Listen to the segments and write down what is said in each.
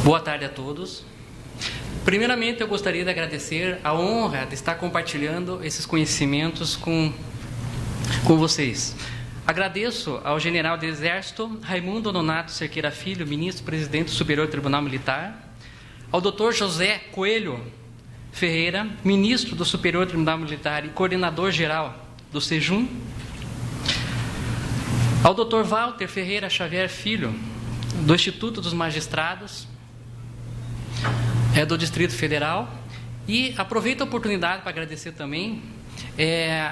Boa tarde a todos. Primeiramente, eu gostaria de agradecer a honra de estar compartilhando esses conhecimentos com vocês. Agradeço ao General do Exército Raimundo Nonato Cerqueira Filho, Ministro-Presidente do Superior Tribunal Militar, ao Dr. José Coelho Ferreira, Ministro do Superior Tribunal Militar e Coordenador-Geral do SEJUM, ao Dr. Walter Ferreira Xavier Filho, do Instituto dos Magistrados, do Distrito Federal, e aproveito a oportunidade para agradecer também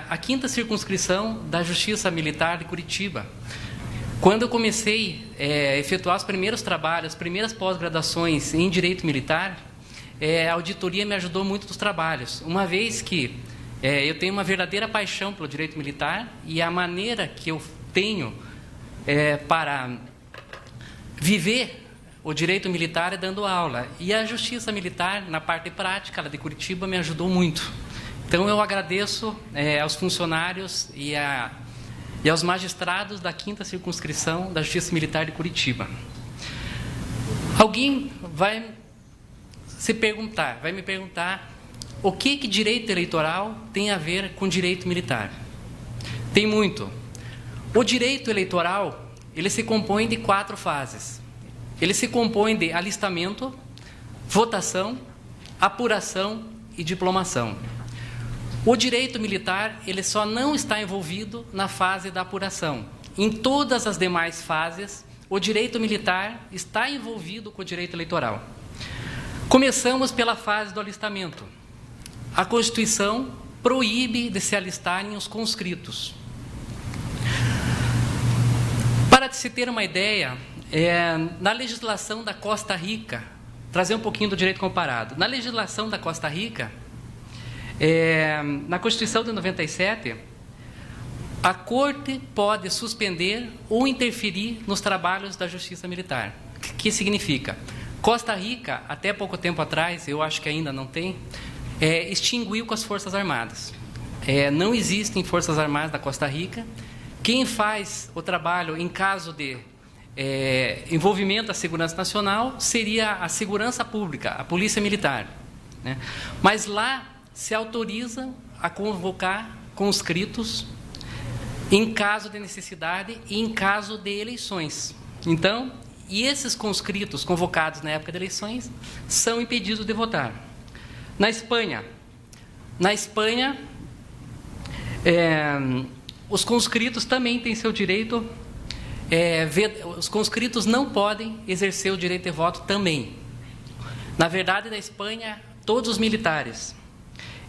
a 5ª circunscrição da Justiça Militar de Curitiba. Quando eu comecei a efetuar os primeiros trabalhos, as primeiras pós-graduações em Direito Militar, a auditoria me ajudou muito nos trabalhos, uma vez que eu tenho uma verdadeira paixão pelo Direito Militar e a maneira que eu tenho para viver o direito militar é dando aula. E a Justiça Militar, na parte prática, ela de Curitiba, me ajudou muito. Então, eu agradeço aos funcionários e aos magistrados da 5ª circunscrição da Justiça Militar de Curitiba. Alguém vai me perguntar o que direito eleitoral tem a ver com direito militar. Tem muito. O direito eleitoral, ele se compõe de 4 fases. Ele se compõe de alistamento, votação, apuração e diplomação. O direito militar, ele só não está envolvido na fase da apuração. Em todas as demais fases, o direito militar está envolvido com o direito eleitoral. Começamos pela fase do alistamento. A Constituição proíbe de se alistarem os conscritos. Para se ter uma ideia, na legislação da Costa Rica, trazer um pouquinho do direito comparado. Na legislação da Costa Rica, na Constituição de 97, a Corte pode suspender ou interferir nos trabalhos da Justiça Militar. O que significa? Costa Rica, até pouco tempo atrás, eu acho que ainda não tem, extinguiu com as Forças Armadas. Não existem Forças Armadas da Costa Rica. Quem faz o trabalho em caso de envolvimento da segurança nacional seria a segurança pública, a polícia militar, né? Mas lá se autoriza a convocar conscritos em caso de necessidade e em caso de eleições. Então, e esses conscritos convocados na época de eleições são impedidos de votar. Na Espanha, os conscritos também têm seu direito. Os conscritos não podem exercer o direito de voto também. Na verdade, na Espanha, todos os militares.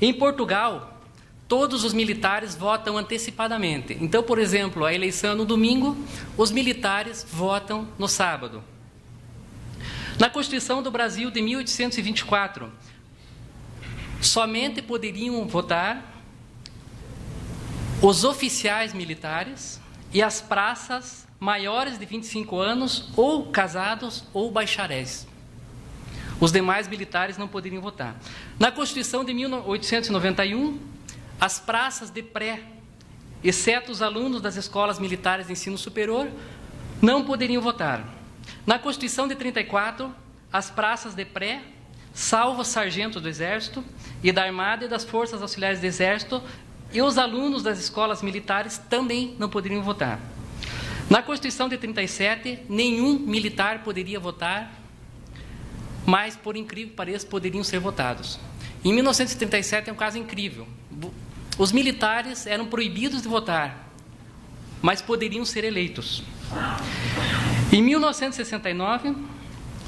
Em Portugal, todos os militares votam antecipadamente. Então, por exemplo, a eleição é no domingo, os militares votam no sábado. Na Constituição do Brasil de 1824, somente poderiam votar os oficiais militares e as praças maiores de 25 anos, ou casados, ou bacharéis. Os demais militares não poderiam votar. Na Constituição de 1891, as praças de pré, exceto os alunos das escolas militares de ensino superior, não poderiam votar. Na Constituição de 34, as praças de pré, salvo os sargentos do Exército e da Armada e das Forças Auxiliares do Exército, e os alunos das escolas militares também não poderiam votar. Na Constituição de 37, nenhum militar poderia votar, mas, por incrível que pareça, poderiam ser votados. Em 1937 é um caso incrível. Os militares eram proibidos de votar, mas poderiam ser eleitos. Em 1969,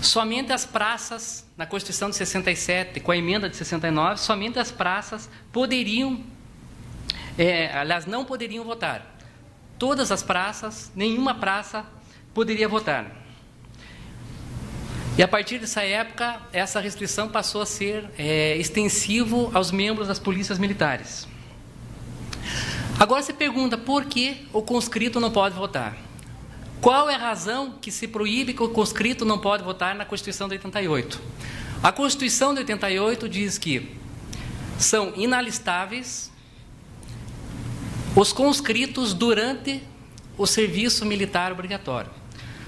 somente as praças, na Constituição de 67, com a emenda de 69, somente as praças poderiam, não poderiam votar. Todas as praças, nenhuma praça poderia votar. E a partir dessa época, essa restrição passou a ser extensivo aos membros das polícias militares. Agora se pergunta, por que o conscrito não pode votar? Qual é a razão que se proíbe que o conscrito não pode votar na Constituição de 88? A Constituição de 88 diz que são inalistáveis os conscritos durante o serviço militar obrigatório.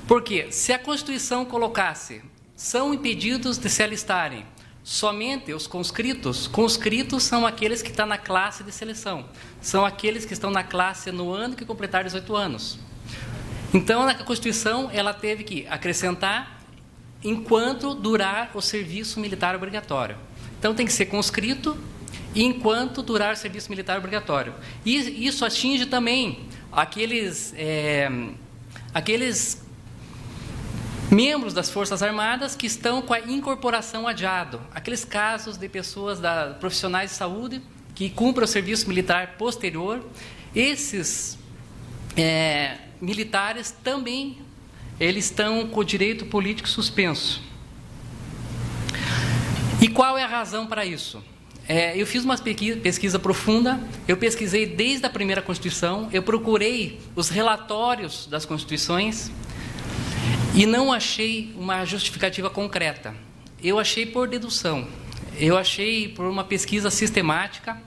Porque se a Constituição colocasse são impedidos de se alistarem somente os conscritos. Conscritos são aqueles que estão na classe de seleção, são aqueles que estão na classe no ano que completar 18 anos. Então, a Constituição ela teve que acrescentar enquanto durar o serviço militar obrigatório. Então, tem que ser conscrito enquanto durar o serviço militar obrigatório. E isso atinge também aqueles membros das Forças Armadas que estão com a incorporação adiado. Aqueles casos de pessoas, profissionais de saúde, que cumprem o serviço militar posterior. Esses militares também eles estão com o direito político suspenso. E qual é a razão para isso? Eu fiz uma pesquisa profunda, eu pesquisei desde a primeira Constituição, eu procurei os relatórios das Constituições e não achei uma justificativa concreta. Eu achei por dedução, eu achei por uma pesquisa sistemática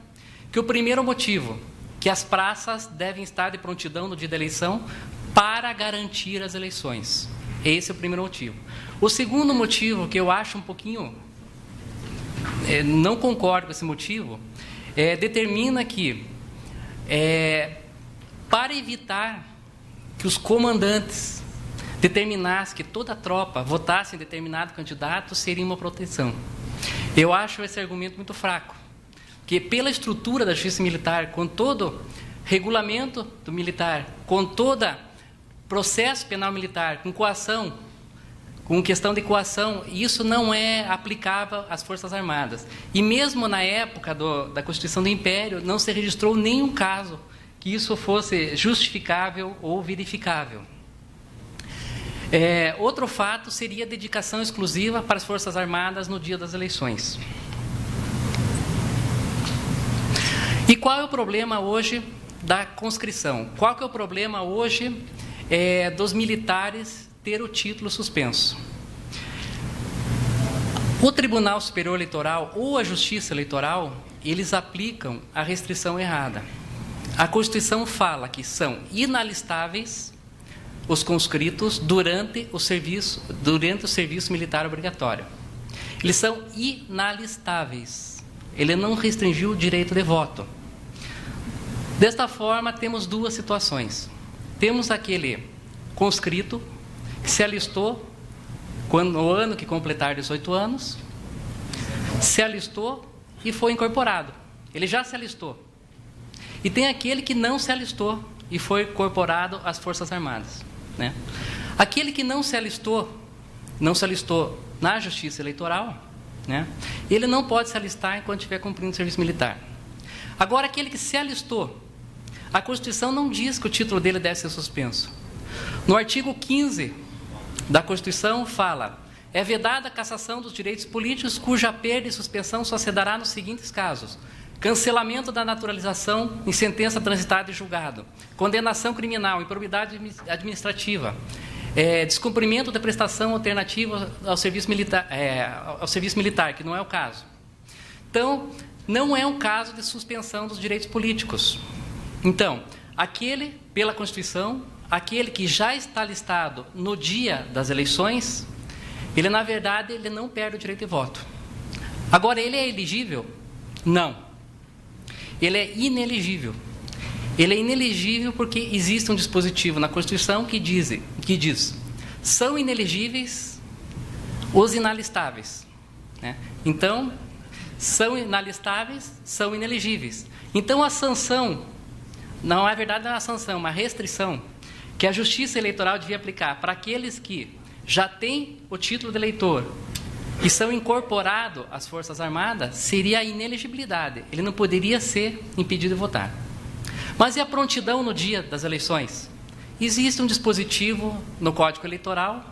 que o primeiro motivo, que as praças devem estar de prontidão no dia da eleição para garantir as eleições. Esse é o primeiro motivo. O segundo motivo, que eu acho um pouquinho... não concordo com esse motivo, determina que, para evitar que os comandantes determinassem que toda a tropa votasse em determinado candidato, seria uma proteção. Eu acho esse argumento muito fraco, porque pela estrutura da justiça militar, com todo regulamento do militar, com todo processo penal militar, com coação, com questão de coação, isso não é aplicável às Forças Armadas. E mesmo na época da Constituição do Império, não se registrou nenhum caso que isso fosse justificável ou verificável. Outro fato seria a dedicação exclusiva para as Forças Armadas no dia das eleições. E qual é o problema hoje da conscrição? Qual que é o problema hoje dos militares ter o título suspenso? O Tribunal Superior Eleitoral ou a Justiça Eleitoral, eles aplicam a restrição errada. A Constituição fala que são inalistáveis os conscritos durante o serviço militar obrigatório. Eles são inalistáveis. Ele não restringiu o direito de voto. Desta forma, temos duas situações. Temos aquele conscrito que se alistou no ano que completar 18 anos, se alistou e foi incorporado. Ele já se alistou. E tem aquele que não se alistou e foi incorporado às Forças Armadas, né? Aquele que não se alistou na Justiça Eleitoral, né? Ele não pode se alistar enquanto estiver cumprindo o serviço militar. Agora, aquele que se alistou, a Constituição não diz que o título dele deve ser suspenso. No artigo 15 da Constituição fala: é vedada a cassação dos direitos políticos cuja perda e suspensão só se dará nos seguintes casos: cancelamento da naturalização em sentença transitada e julgado, condenação criminal, improbidade administrativa, descumprimento da prestação alternativa ao serviço militar, que não é o caso. Então, não é um caso de suspensão dos direitos políticos. Então, aquele, pela Constituição, aquele que já está listado no dia das eleições, ele, na verdade, ele não perde o direito de voto. Agora, ele é elegível? Não. Ele é inelegível. Ele é inelegível porque existe um dispositivo na Constituição que diz são inelegíveis os inalistáveis, né? Então, são inalistáveis, são inelegíveis. Então, a sanção, não é verdade, não é uma sanção, é uma restrição que a Justiça Eleitoral devia aplicar para aqueles que já têm o título de eleitor e são incorporados às Forças Armadas, seria a inelegibilidade. Ele não poderia ser impedido de votar. Mas e a prontidão no dia das eleições? Existe um dispositivo no Código Eleitoral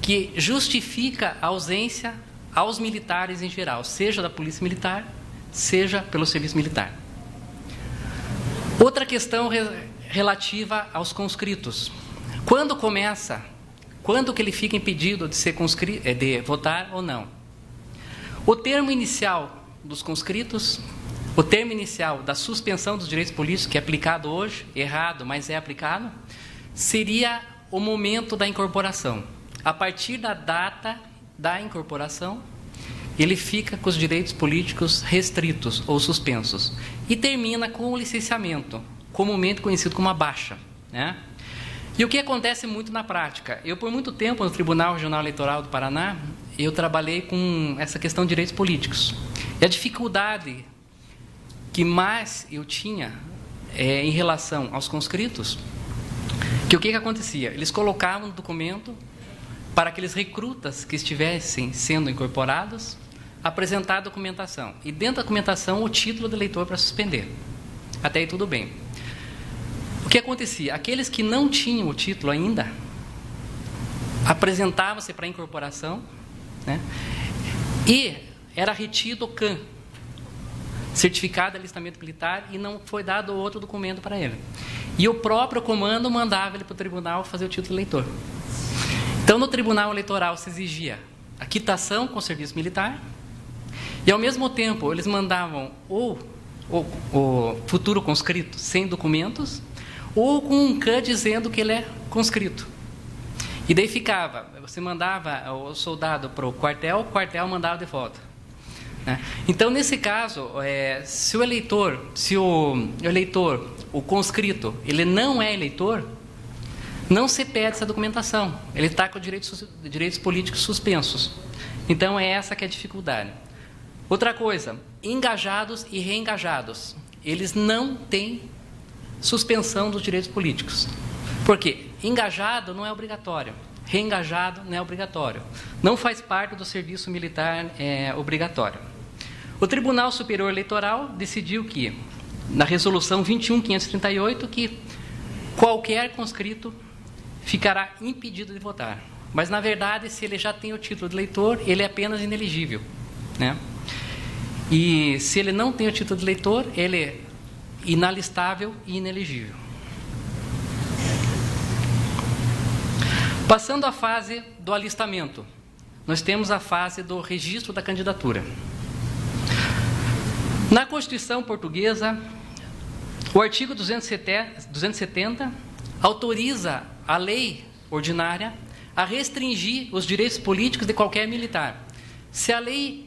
que justifica a ausência aos militares em geral, seja da Polícia Militar, seja pelo Serviço Militar. Outra questão relativa aos conscritos. Quando que ele fica impedido de votar ou não? O termo inicial dos conscritos, o termo inicial da suspensão dos direitos políticos, que é aplicado hoje, errado, mas é aplicado, seria o momento da incorporação. a partir da data da incorporação, ele fica com os direitos políticos restritos ou suspensos e termina com o licenciamento, comumente conhecido como a baixa, né? E o que acontece muito na prática? Eu, por muito tempo, no Tribunal Regional Eleitoral do Paraná, eu trabalhei com essa questão de direitos políticos. E a dificuldade que mais eu tinha em relação aos conscritos, que o que acontecia? Eles colocavam no documento para aqueles recrutas que estivessem sendo incorporados, apresentar a documentação. E dentro da documentação, o título do eleitor para suspender. Até aí tudo bem. O que acontecia? Aqueles que não tinham o título ainda, apresentavam-se para a incorporação, né? E era retido o CAM, certificado de alistamento militar, e não foi dado outro documento para ele. E o próprio comando mandava ele para o tribunal fazer o título de eleitor. Então, no tribunal eleitoral se exigia a quitação com o serviço militar, e ao mesmo tempo eles mandavam ou o futuro conscrito sem documentos, ou com um CAN dizendo que ele é conscrito. E daí ficava, você mandava o soldado para o quartel mandava de volta, né? Então, nesse caso, se o eleitor, o conscrito, ele não é eleitor, não se pede essa documentação. Ele está com direitos políticos suspensos. Então, é essa que é a dificuldade. Outra coisa, engajados e reengajados. Eles não têm suspensão dos direitos políticos. Por quê? Engajado não é obrigatório. Reengajado não é obrigatório. Não faz parte do serviço militar obrigatório. O Tribunal Superior Eleitoral decidiu que, na resolução 21.538, que qualquer conscrito ficará impedido de votar. Mas, na verdade, se ele já tem o título de eleitor, ele é apenas inelegível, né? E se ele não tem o título de eleitor, ele é inalistável e inelegível. Passando à fase do alistamento, nós temos a fase do registro da candidatura. Na Constituição Portuguesa, o artigo 270 autoriza a lei ordinária a restringir os direitos políticos de qualquer militar. Se a lei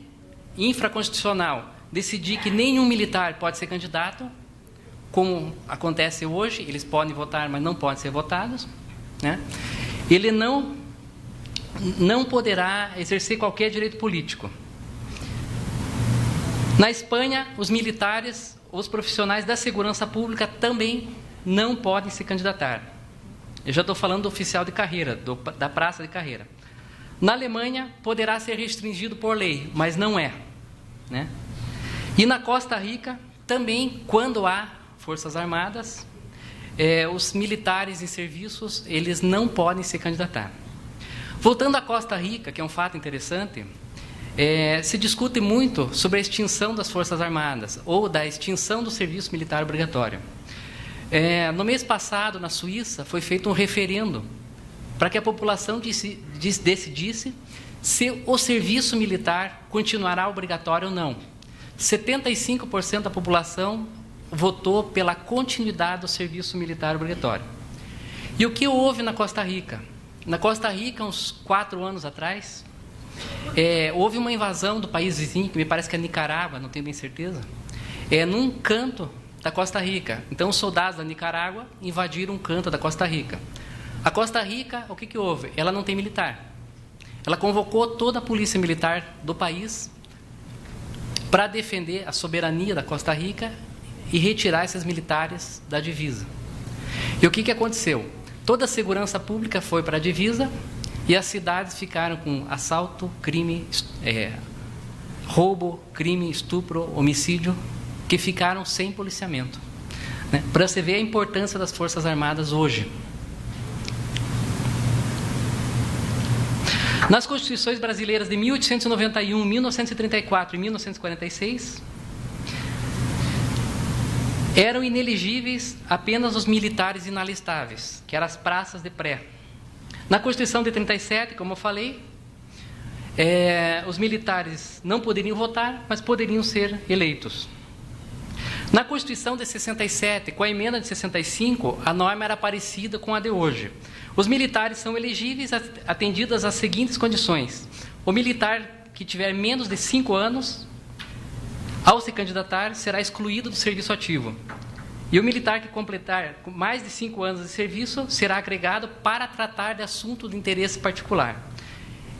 infraconstitucional decidir que nenhum militar pode ser candidato, como acontece hoje, eles podem votar, mas não podem ser votados, né? Ele não poderá exercer qualquer direito político. Na Espanha, os militares, os profissionais da segurança pública também não podem se candidatar. Eu já estou falando do oficial de carreira, da praça de carreira. Na Alemanha, poderá ser restringido por lei, mas não é, né? E na Costa Rica, também, quando há forças armadas, os militares em serviços, eles não podem se candidatar. Voltando à Costa Rica, que é um fato interessante, se discute muito sobre a extinção das forças armadas ou da extinção do serviço militar obrigatório. No mês passado, na Suíça, foi feito um referendo para que a população decidisse se o serviço militar continuará obrigatório ou não. 75% da população votou pela continuidade do serviço militar obrigatório. E o que houve na Costa Rica? Na Costa Rica, uns 4 anos atrás, houve uma invasão do país vizinho, que me parece que é Nicarágua, não tenho bem certeza, num canto da Costa Rica. Então, os soldados da Nicarágua invadiram um canto da Costa Rica. A Costa Rica, o que houve? Ela não tem militar. Ela convocou toda a polícia militar do país para defender a soberania da Costa Rica e retirar esses militares da divisa. E o que aconteceu? Toda a segurança pública foi para a divisa e as cidades ficaram com assalto, crime, roubo, crime, estupro, homicídio, que ficaram sem policiamento, né? Para você ver a importância das Forças Armadas hoje. Nas Constituições brasileiras de 1891, 1934 e 1946, eram inelegíveis apenas os militares inalistáveis, que eram as praças de pré. Na Constituição de 37, como eu falei, os militares não poderiam votar, mas poderiam ser eleitos. Na Constituição de 67, com a emenda de 65, a norma era parecida com a de hoje. Os militares são elegíveis atendidas às seguintes condições. O militar que tiver menos de 5 anos, ao se candidatar, será excluído do serviço ativo. E o militar que completar mais de 5 anos de serviço será agregado para tratar de assunto de interesse particular.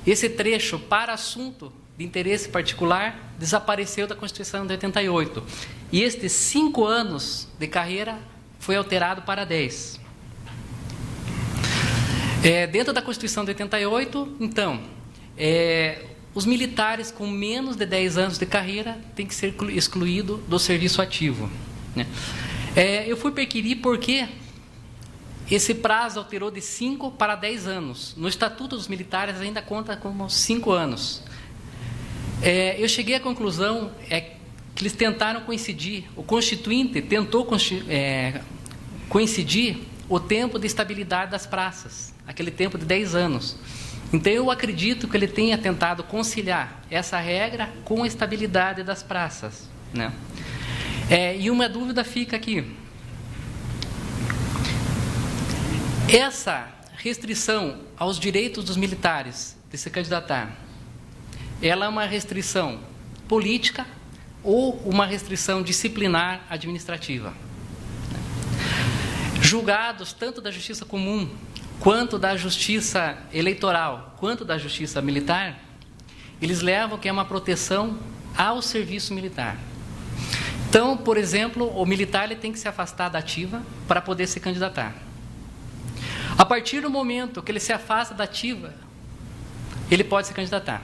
Esse trecho, para assunto de interesse particular, desapareceu da Constituição de 88. E estes 5 anos de carreira foi alterado para 10. Dentro da Constituição de 88, então, os militares com menos de 10 anos de carreira têm que ser excluídos do serviço ativo, né? Eu fui perquirir porque esse prazo alterou de 5 para 10 anos. No Estatuto dos Militares ainda conta como 5 anos. Eu cheguei à conclusão que eles tentaram coincidir, o Constituinte tentou coincidir o tempo de estabilidade das praças, aquele tempo de 10 anos. Então, eu acredito que ele tenha tentado conciliar essa regra com a estabilidade das praças, né? E uma dúvida fica aqui. Essa restrição aos direitos dos militares de se candidatar, ela é uma restrição política ou uma restrição disciplinar administrativa? Julgados tanto da Justiça Comum, quanto da Justiça Eleitoral, quanto da Justiça Militar, eles levam que é uma proteção ao serviço militar. Então, por exemplo, o militar ele tem que se afastar da ativa para poder se candidatar. A partir do momento que ele se afasta da ativa, ele pode se candidatar.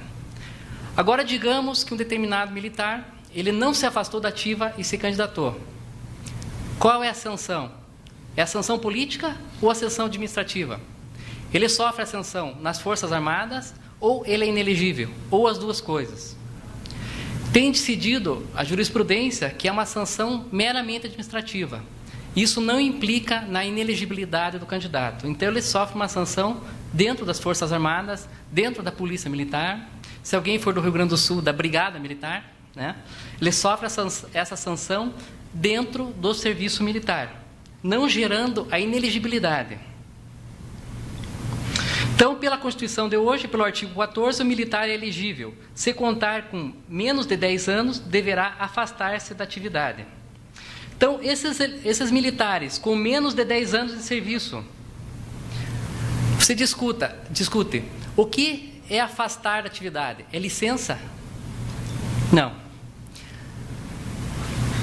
Agora, digamos que um determinado militar, ele não se afastou da ativa e se candidatou. Qual é a sanção? É a sanção política ou a sanção administrativa? Ele sofre a sanção nas Forças Armadas ou ele é inelegível? Ou as duas coisas? Tem decidido a jurisprudência que é uma sanção meramente administrativa. Isso não implica na inelegibilidade do candidato. Então, ele sofre uma sanção dentro das Forças Armadas, dentro da Polícia Militar. Se alguém for do Rio Grande do Sul, da Brigada Militar, né, ele sofre essa sanção dentro do serviço militar, não gerando a inelegibilidade. Então, pela Constituição de hoje, pelo artigo 14, o militar é elegível. Se contar com menos de 10 anos, deverá afastar-se da atividade. Então, esses militares com menos de 10 anos de serviço, você discute, o que é afastar da atividade? É licença? Não.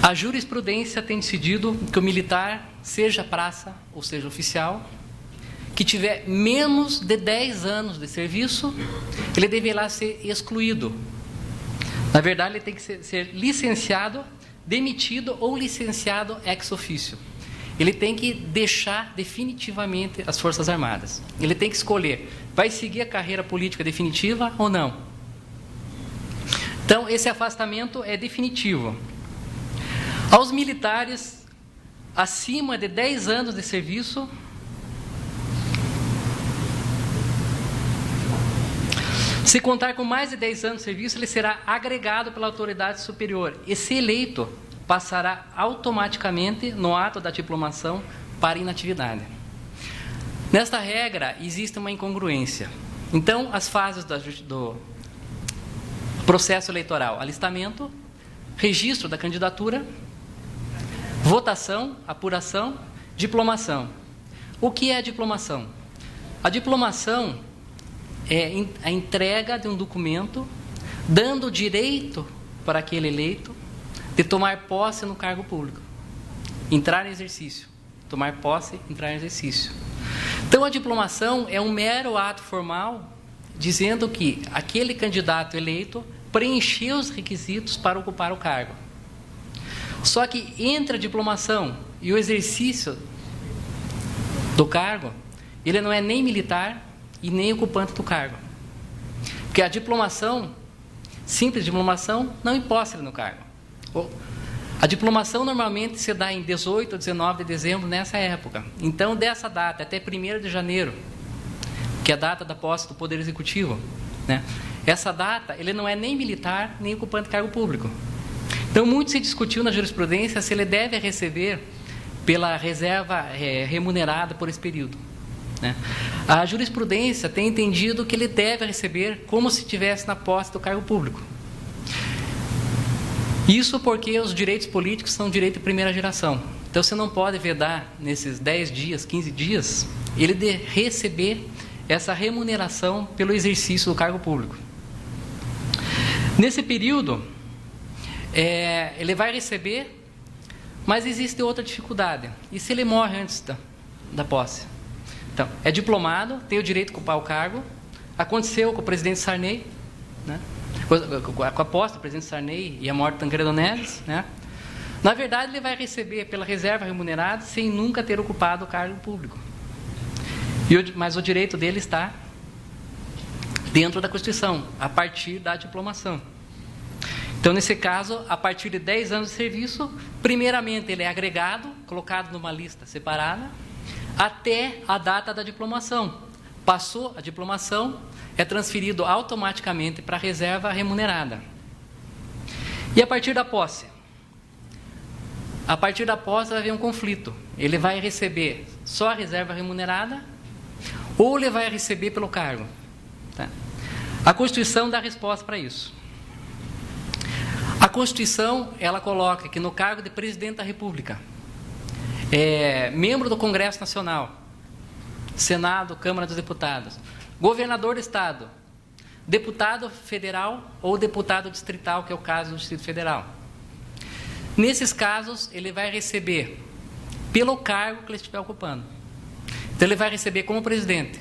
A jurisprudência tem decidido que o militar, seja praça ou seja oficial, que tiver menos de 10 anos de serviço, ele deverá ser excluído. Na verdade, ele tem que ser licenciado, demitido ou licenciado ex officio. Ele tem que deixar definitivamente as Forças Armadas. Ele tem que escolher, vai seguir a carreira política definitiva ou não. Então, esse afastamento é definitivo. Aos militares acima de 10 anos de serviço, se contar com mais de 10 anos de serviço, ele será agregado pela autoridade superior e, se eleito, passará automaticamente no ato da diplomação para inatividade. Nesta regra, existe uma incongruência. Então, as fases do processo eleitoral: alistamento, registro da candidatura, votação, apuração, diplomação. O que é a diplomação? A diplomação é a entrega de um documento dando direito para aquele eleito de tomar posse no cargo público, entrar em exercício, tomar posse, entrar em exercício. Então, a diplomação é um mero ato formal dizendo que aquele candidato eleito preencheu os requisitos para ocupar o cargo. Só que entre a diplomação e o exercício do cargo, ele não é nem militar e nem ocupante do cargo. Porque a diplomação, simples diplomação, não imposta ele no cargo. A diplomação normalmente se dá em 18 ou 19 de dezembro, nessa época. Então, dessa data até 1º de janeiro, que é a data da posse do Poder Executivo, né? Essa data, ele não é nem militar, nem ocupante de cargo público. Então, muito se discutiu na jurisprudência se ele deve receber pela reserva remunerada por esse período, né? A jurisprudência tem entendido que ele deve receber como se estivesse na posse do cargo público. Isso porque os direitos políticos são direito de primeira geração. Então, você não pode vedar nesses 10 dias, 15 dias, ele de receber essa remuneração pelo exercício do cargo público. Nesse período, ele vai receber, mas existe outra dificuldade. E se ele morre antes da posse? Então, é diplomado, tem o direito de ocupar o cargo. Aconteceu com o presidente Sarney, né? Com a posse do presidente Sarney e a morte de Tancredo Neves, né? Na verdade, ele vai receber pela reserva remunerada sem nunca ter ocupado o cargo público. Mas o direito dele está dentro da Constituição, a partir da diplomação. Então, nesse caso, a partir de 10 anos de serviço, primeiramente ele é agregado, colocado numa lista separada, até a data da diplomação. Passou a diplomação, é transferido automaticamente para a reserva remunerada. E a partir da posse? A partir da posse vai haver um conflito. Ele vai receber só a reserva remunerada ou ele vai receber pelo cargo, tá? A Constituição dá resposta para isso. A Constituição, ela coloca que no cargo de presidente da República, membro do Congresso Nacional, Senado, Câmara dos Deputados, governador do Estado, deputado federal ou deputado distrital, que é o caso do Distrito Federal. Nesses casos, ele vai receber pelo cargo que ele estiver ocupando. Então, ele vai receber como presidente.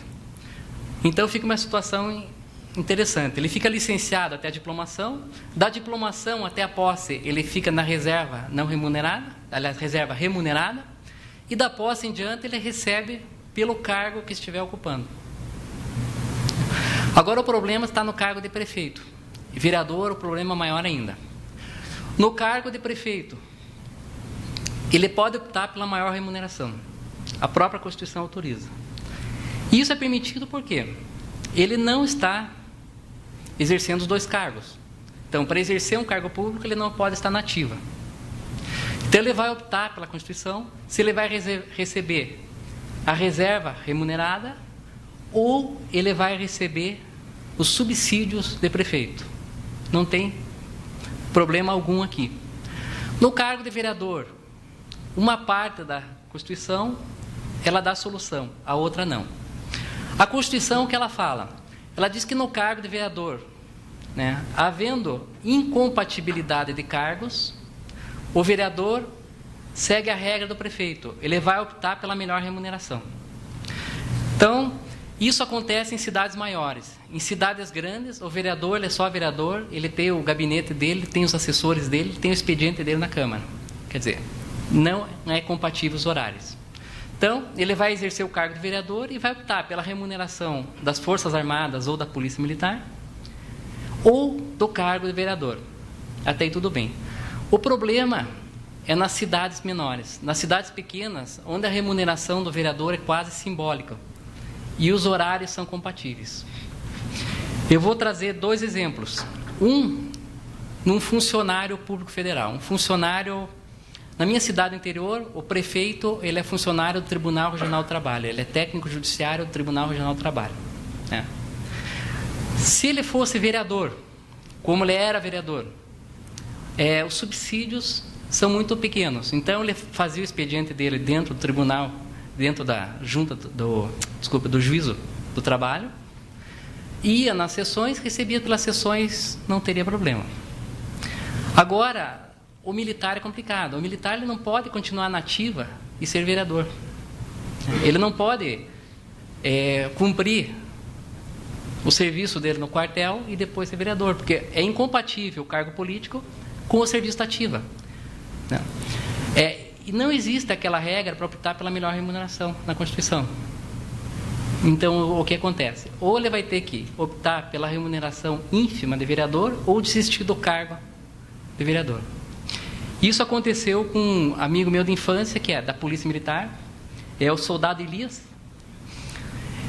Então, fica uma situação interessante. Ele fica licenciado até a diplomação. Da diplomação até a posse, ele fica na reserva não remunerada, aliás, reserva remunerada. E da posse em diante, ele recebe pelo cargo que estiver ocupando. Agora, o problema está no cargo de prefeito. Vereador, o problema é maior ainda. No cargo de prefeito, ele pode optar pela maior remuneração. A própria Constituição autoriza. Isso é permitido por quê? Ele não está exercendo os dois cargos. Então, para exercer um cargo público, ele não pode estar na ativa. Então, ele vai optar pela Constituição se ele vai receber a reserva remunerada ou ele vai receber os subsídios de prefeito. Não tem problema algum aqui. No cargo de vereador, uma parte da Constituição, ela dá solução, a outra não. A Constituição, o que ela fala? Ela diz que no cargo de vereador, né, havendo incompatibilidade de cargos, o vereador segue a regra do prefeito. Ele vai optar pela melhor remuneração. Então, isso acontece em cidades maiores. Em cidades grandes, o vereador, ele é só vereador, ele tem o gabinete dele, tem os assessores dele, tem o expediente dele na Câmara. Quer dizer, não é compatível os horários. Então, ele vai exercer o cargo de vereador e vai optar pela remuneração das Forças Armadas ou da Polícia Militar ou do cargo de vereador. Até aí tudo bem. O problema é nas cidades menores. Nas cidades pequenas, onde a remuneração do vereador é quase simbólica e os horários são compatíveis. Eu vou trazer 2 exemplos. Num funcionário público federal. Um funcionário... Na minha cidade interior, o prefeito, ele é funcionário do Tribunal Regional do Trabalho. Ele é técnico judiciário do Tribunal Regional do Trabalho. Se ele fosse vereador, como ele era vereador, os subsídios são muito pequenos. Então, ele fazia o expediente dele dentro do tribunal, dentro da junta do juízo do trabalho, ia nas sessões, recebia pelas sessões, não teria problema. Agora, o militar é complicado. O militar, ele não pode continuar na ativa e ser vereador. Ele não pode cumprir o serviço dele no quartel e depois ser vereador, porque é incompatível o cargo político com o serviço da ativa. E não existe aquela regra para optar pela melhor remuneração na Constituição. Então, o que acontece? Ou ele vai ter que optar pela remuneração ínfima de vereador ou desistir do cargo de vereador. Isso aconteceu com um amigo meu de infância, que é da Polícia Militar, é o soldado Elias.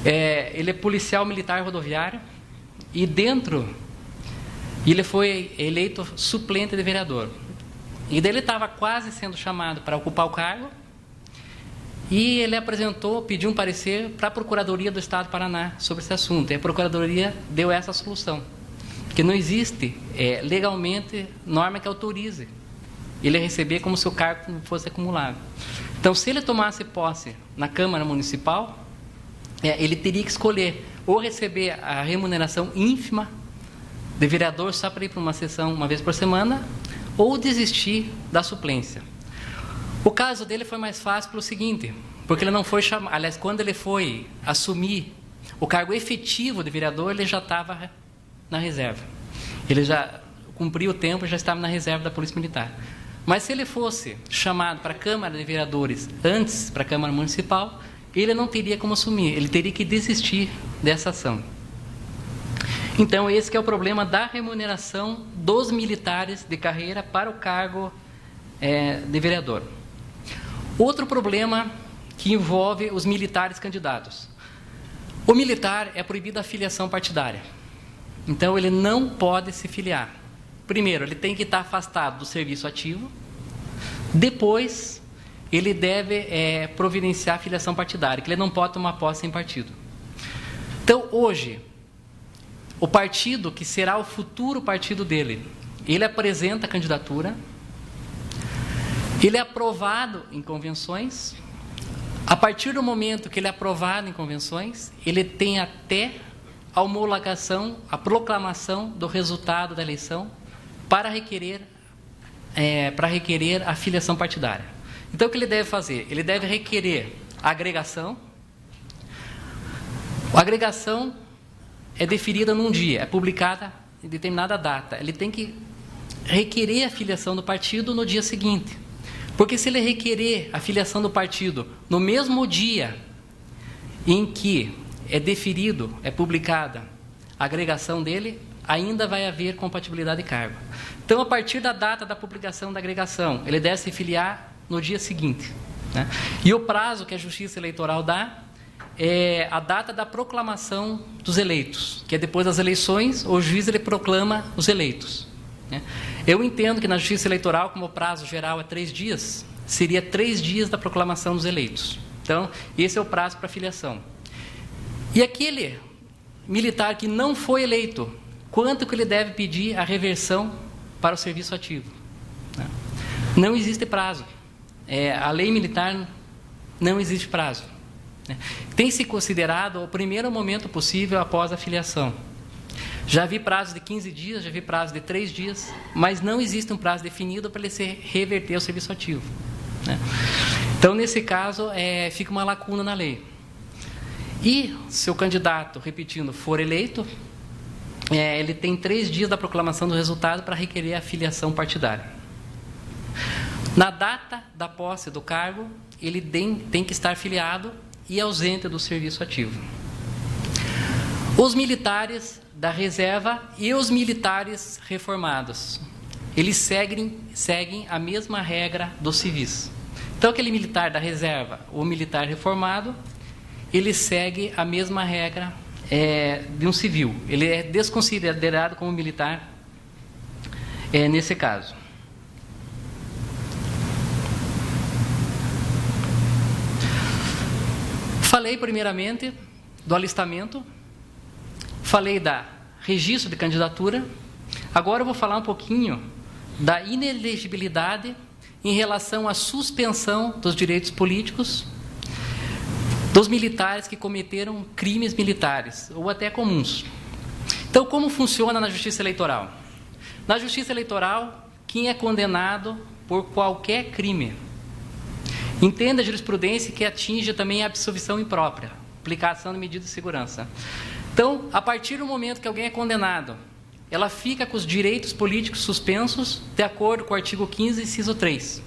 Ele é policial militar rodoviário e ele foi eleito suplente de vereador. E daí ele estava quase sendo chamado para ocupar o cargo, e ele pediu um parecer para a Procuradoria do Estado do Paraná sobre esse assunto. E a Procuradoria deu essa solução, que não existe legalmente norma que autorize ele a receber como se o cargo fosse acumulado. Então, se ele tomasse posse na Câmara Municipal, ele teria que escolher ou receber a remuneração ínfima de vereador só para ir para uma sessão uma vez por semana, ou desistir da suplência. O caso dele foi mais fácil pelo seguinte, porque ele não foi chamado, aliás, quando ele foi assumir o cargo efetivo de vereador, ele já estava na reserva. Ele já cumpriu o tempo e já estava na reserva da Polícia Militar. Mas se ele fosse chamado para a Câmara de Vereadores antes, para a Câmara Municipal, ele não teria como assumir, ele teria que desistir dessa ação. Então, esse que é o problema da remuneração dos militares de carreira para o cargo de vereador. Outro problema que envolve os militares candidatos. O militar é proibido a filiação partidária. Então, ele não pode se filiar. Primeiro, ele tem que estar afastado do serviço ativo. Depois, ele deve providenciar a filiação partidária, que ele não pode tomar posse em partido. Então, hoje, o partido que será o futuro partido dele, ele apresenta a candidatura, ele é aprovado em convenções. A partir do momento que ele é aprovado em convenções, ele tem até a homologação, a proclamação do resultado da eleição para requerer a filiação partidária. Então, o que ele deve fazer? Ele deve requerer a agregação. A agregação é deferida num dia, é publicada em determinada data. Ele tem que requerer a filiação do partido no dia seguinte. Porque se ele requerer a filiação do partido no mesmo dia em que é deferido, é publicada a agregação dele, ainda vai haver compatibilidade de cargo. Então, a partir da data da publicação da agregação, ele deve se filiar no dia seguinte, né? E o prazo que a Justiça Eleitoral dá é a data da proclamação dos eleitos, que é depois das eleições, o juiz ele proclama os eleitos, né? Eu entendo que na Justiça Eleitoral, como o prazo geral é 3 dias, seria 3 dias da proclamação dos eleitos. Então, esse é o prazo para filiação. E aquele militar que não foi eleito, quanto que ele deve pedir a reversão para o serviço ativo? Não existe prazo. A lei militar não existe prazo. Tem se considerado o primeiro momento possível após a filiação. Já vi prazo de 15 dias, já vi prazo de 3 dias, mas não existe um prazo definido para ele se reverter ao serviço ativo, né? Então, nesse caso, fica uma lacuna na lei. E se o candidato, repetindo, for eleito, ele tem 3 dias da proclamação do resultado para requerer a filiação partidária. Na data da posse do cargo, ele tem que estar filiado e ausente do serviço ativo. Os militares da reserva e os militares reformados, eles seguem a mesma regra dos civis. Então, aquele militar da reserva ou militar reformado, ele segue a mesma regra de um civil. Ele é desconsiderado como militar nesse caso. Falei primeiramente do alistamento, falei da registro de candidatura, agora eu vou falar um pouquinho da inelegibilidade em relação à suspensão dos direitos políticos dos militares que cometeram crimes militares, ou até comuns. Então, como funciona na Justiça Eleitoral? Na Justiça Eleitoral, quem é condenado por qualquer crime, entenda a jurisprudência que atinge também a absolvição imprópria, aplicação de medida de segurança. Então, a partir do momento que alguém é condenado, ela fica com os direitos políticos suspensos, de acordo com o artigo 15, inciso 3.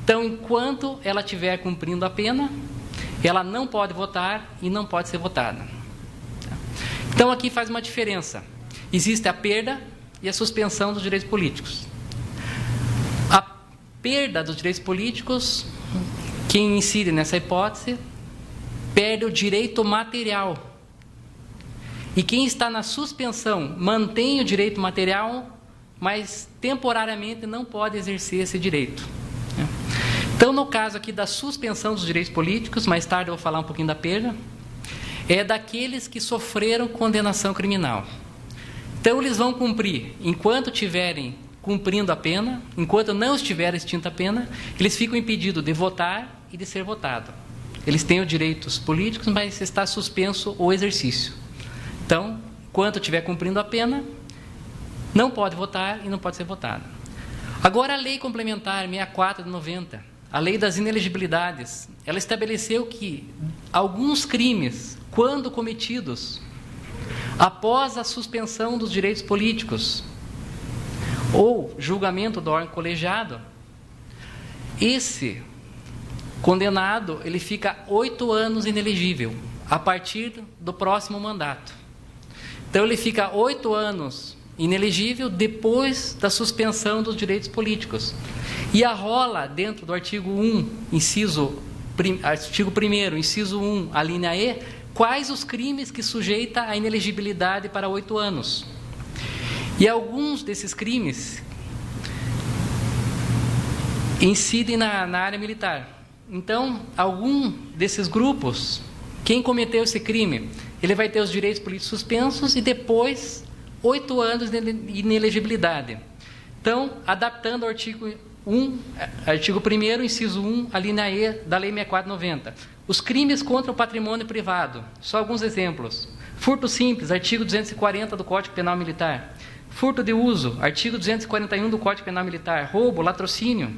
Então, enquanto ela estiver cumprindo a pena, ela não pode votar e não pode ser votada. Então, aqui faz uma diferença. Existe a perda e a suspensão dos direitos políticos. A perda dos direitos políticos, quem incide nessa hipótese, perde o direito material. E quem está na suspensão mantém o direito material mas temporariamente não pode exercer esse direito. Então, no caso aqui da suspensão dos direitos políticos, mais tarde eu vou falar um pouquinho da perda, é daqueles que sofreram condenação criminal. Então, eles vão cumprir, enquanto estiverem cumprindo a pena, enquanto não estiver extinta a pena, eles ficam impedidos de votar e de ser votado. Eles têm os direitos políticos, mas está suspenso o exercício. Então, enquanto estiver cumprindo a pena, não pode votar e não pode ser votado. Agora, a Lei Complementar 64 de 90, a Lei das Inelegibilidades, ela estabeleceu que alguns crimes, quando cometidos após a suspensão dos direitos políticos ou julgamento do órgão colegiado, esse condenado ele fica 8 anos inelegível a partir do próximo mandato. Então, ele fica 8 anos inelegível depois da suspensão dos direitos políticos. E arrola dentro do artigo 1, artigo 1º, inciso 1, a linha E, quais os crimes que sujeita a inelegibilidade para 8 anos. E alguns desses crimes incidem na área militar. Então, algum desses grupos, quem cometeu esse crime, ele vai ter os direitos políticos suspensos e depois 8 anos de inelegibilidade. Então, adaptando ao artigo 1º, inciso 1, a linha E da Lei 64/90. Os crimes contra o patrimônio privado, só alguns exemplos. Furto simples, artigo 240 do Código Penal Militar. Furto de uso, artigo 241 do Código Penal Militar. Roubo, latrocínio.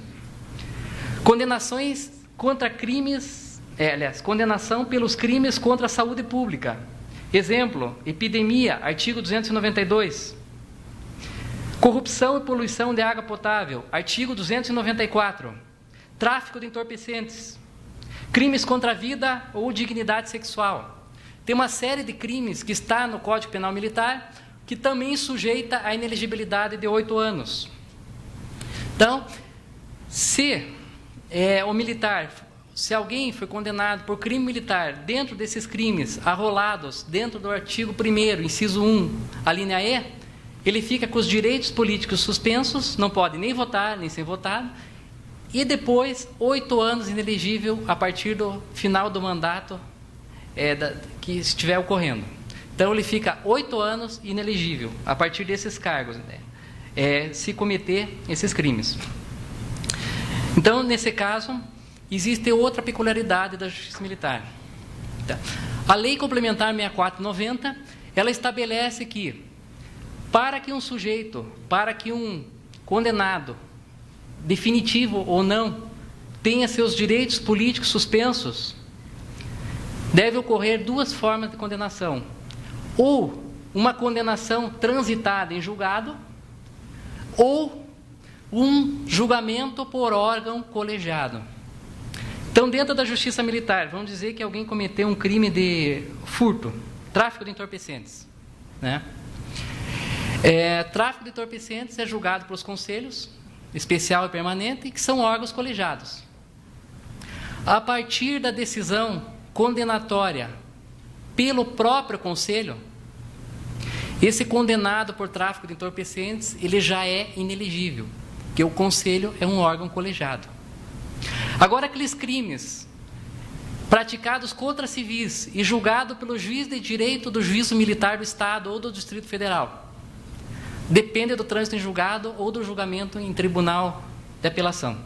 Condenações contra crimes, condenação pelos crimes contra a saúde pública. Exemplo, epidemia, artigo 292. Corrupção e poluição de água potável, artigo 294. Tráfico de entorpecentes. Crimes contra a vida ou dignidade sexual. Tem uma série de crimes que está no Código Penal Militar que também sujeita a inelegibilidade de 8 anos. Então, se alguém foi condenado por crime militar dentro desses crimes arrolados dentro do artigo 1º, inciso 1, a linha E, ele fica com os direitos políticos suspensos, não pode nem votar, nem ser votado, e depois 8 anos inelegível a partir do final do mandato que estiver ocorrendo. Então, ele fica 8 anos inelegível a partir desses cargos, se cometer esses crimes. Então, nesse caso, existe outra peculiaridade da Justiça Militar. A Lei Complementar 64/90, ela estabelece que, para que um condenado, definitivo ou não, tenha seus direitos políticos suspensos, deve ocorrer 2 formas de condenação. Ou uma condenação transitada em julgado, ou um julgamento por órgão colegiado. Então, dentro da Justiça Militar, vamos dizer que alguém cometeu um crime de furto, tráfico de entorpecentes, tráfico de entorpecentes é julgado pelos conselhos especial e permanente, que são órgãos colegiados. A partir da decisão condenatória pelo próprio conselho, esse condenado por tráfico de entorpecentes, ele já é inelegível, porque o conselho é um órgão colegiado. Agora, aqueles crimes praticados contra civis e julgados pelo juiz de direito do juízo militar do Estado ou do Distrito Federal, depende do trânsito em julgado ou do julgamento em tribunal de apelação.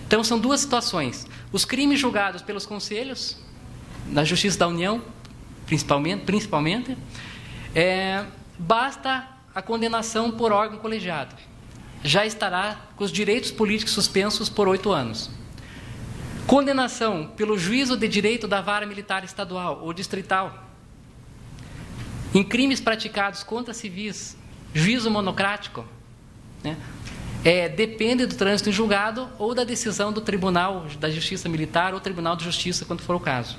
Então, são 2 situações. Os crimes julgados pelos conselhos, na Justiça da União, principalmente, basta a condenação por órgão colegiado. Já estará com os direitos políticos suspensos por 8 anos. Condenação pelo juízo de direito da vara militar estadual ou distrital, em crimes praticados contra civis, juízo monocrático, depende do trânsito em julgado ou da decisão do Tribunal da Justiça Militar ou Tribunal de Justiça, quando for o caso.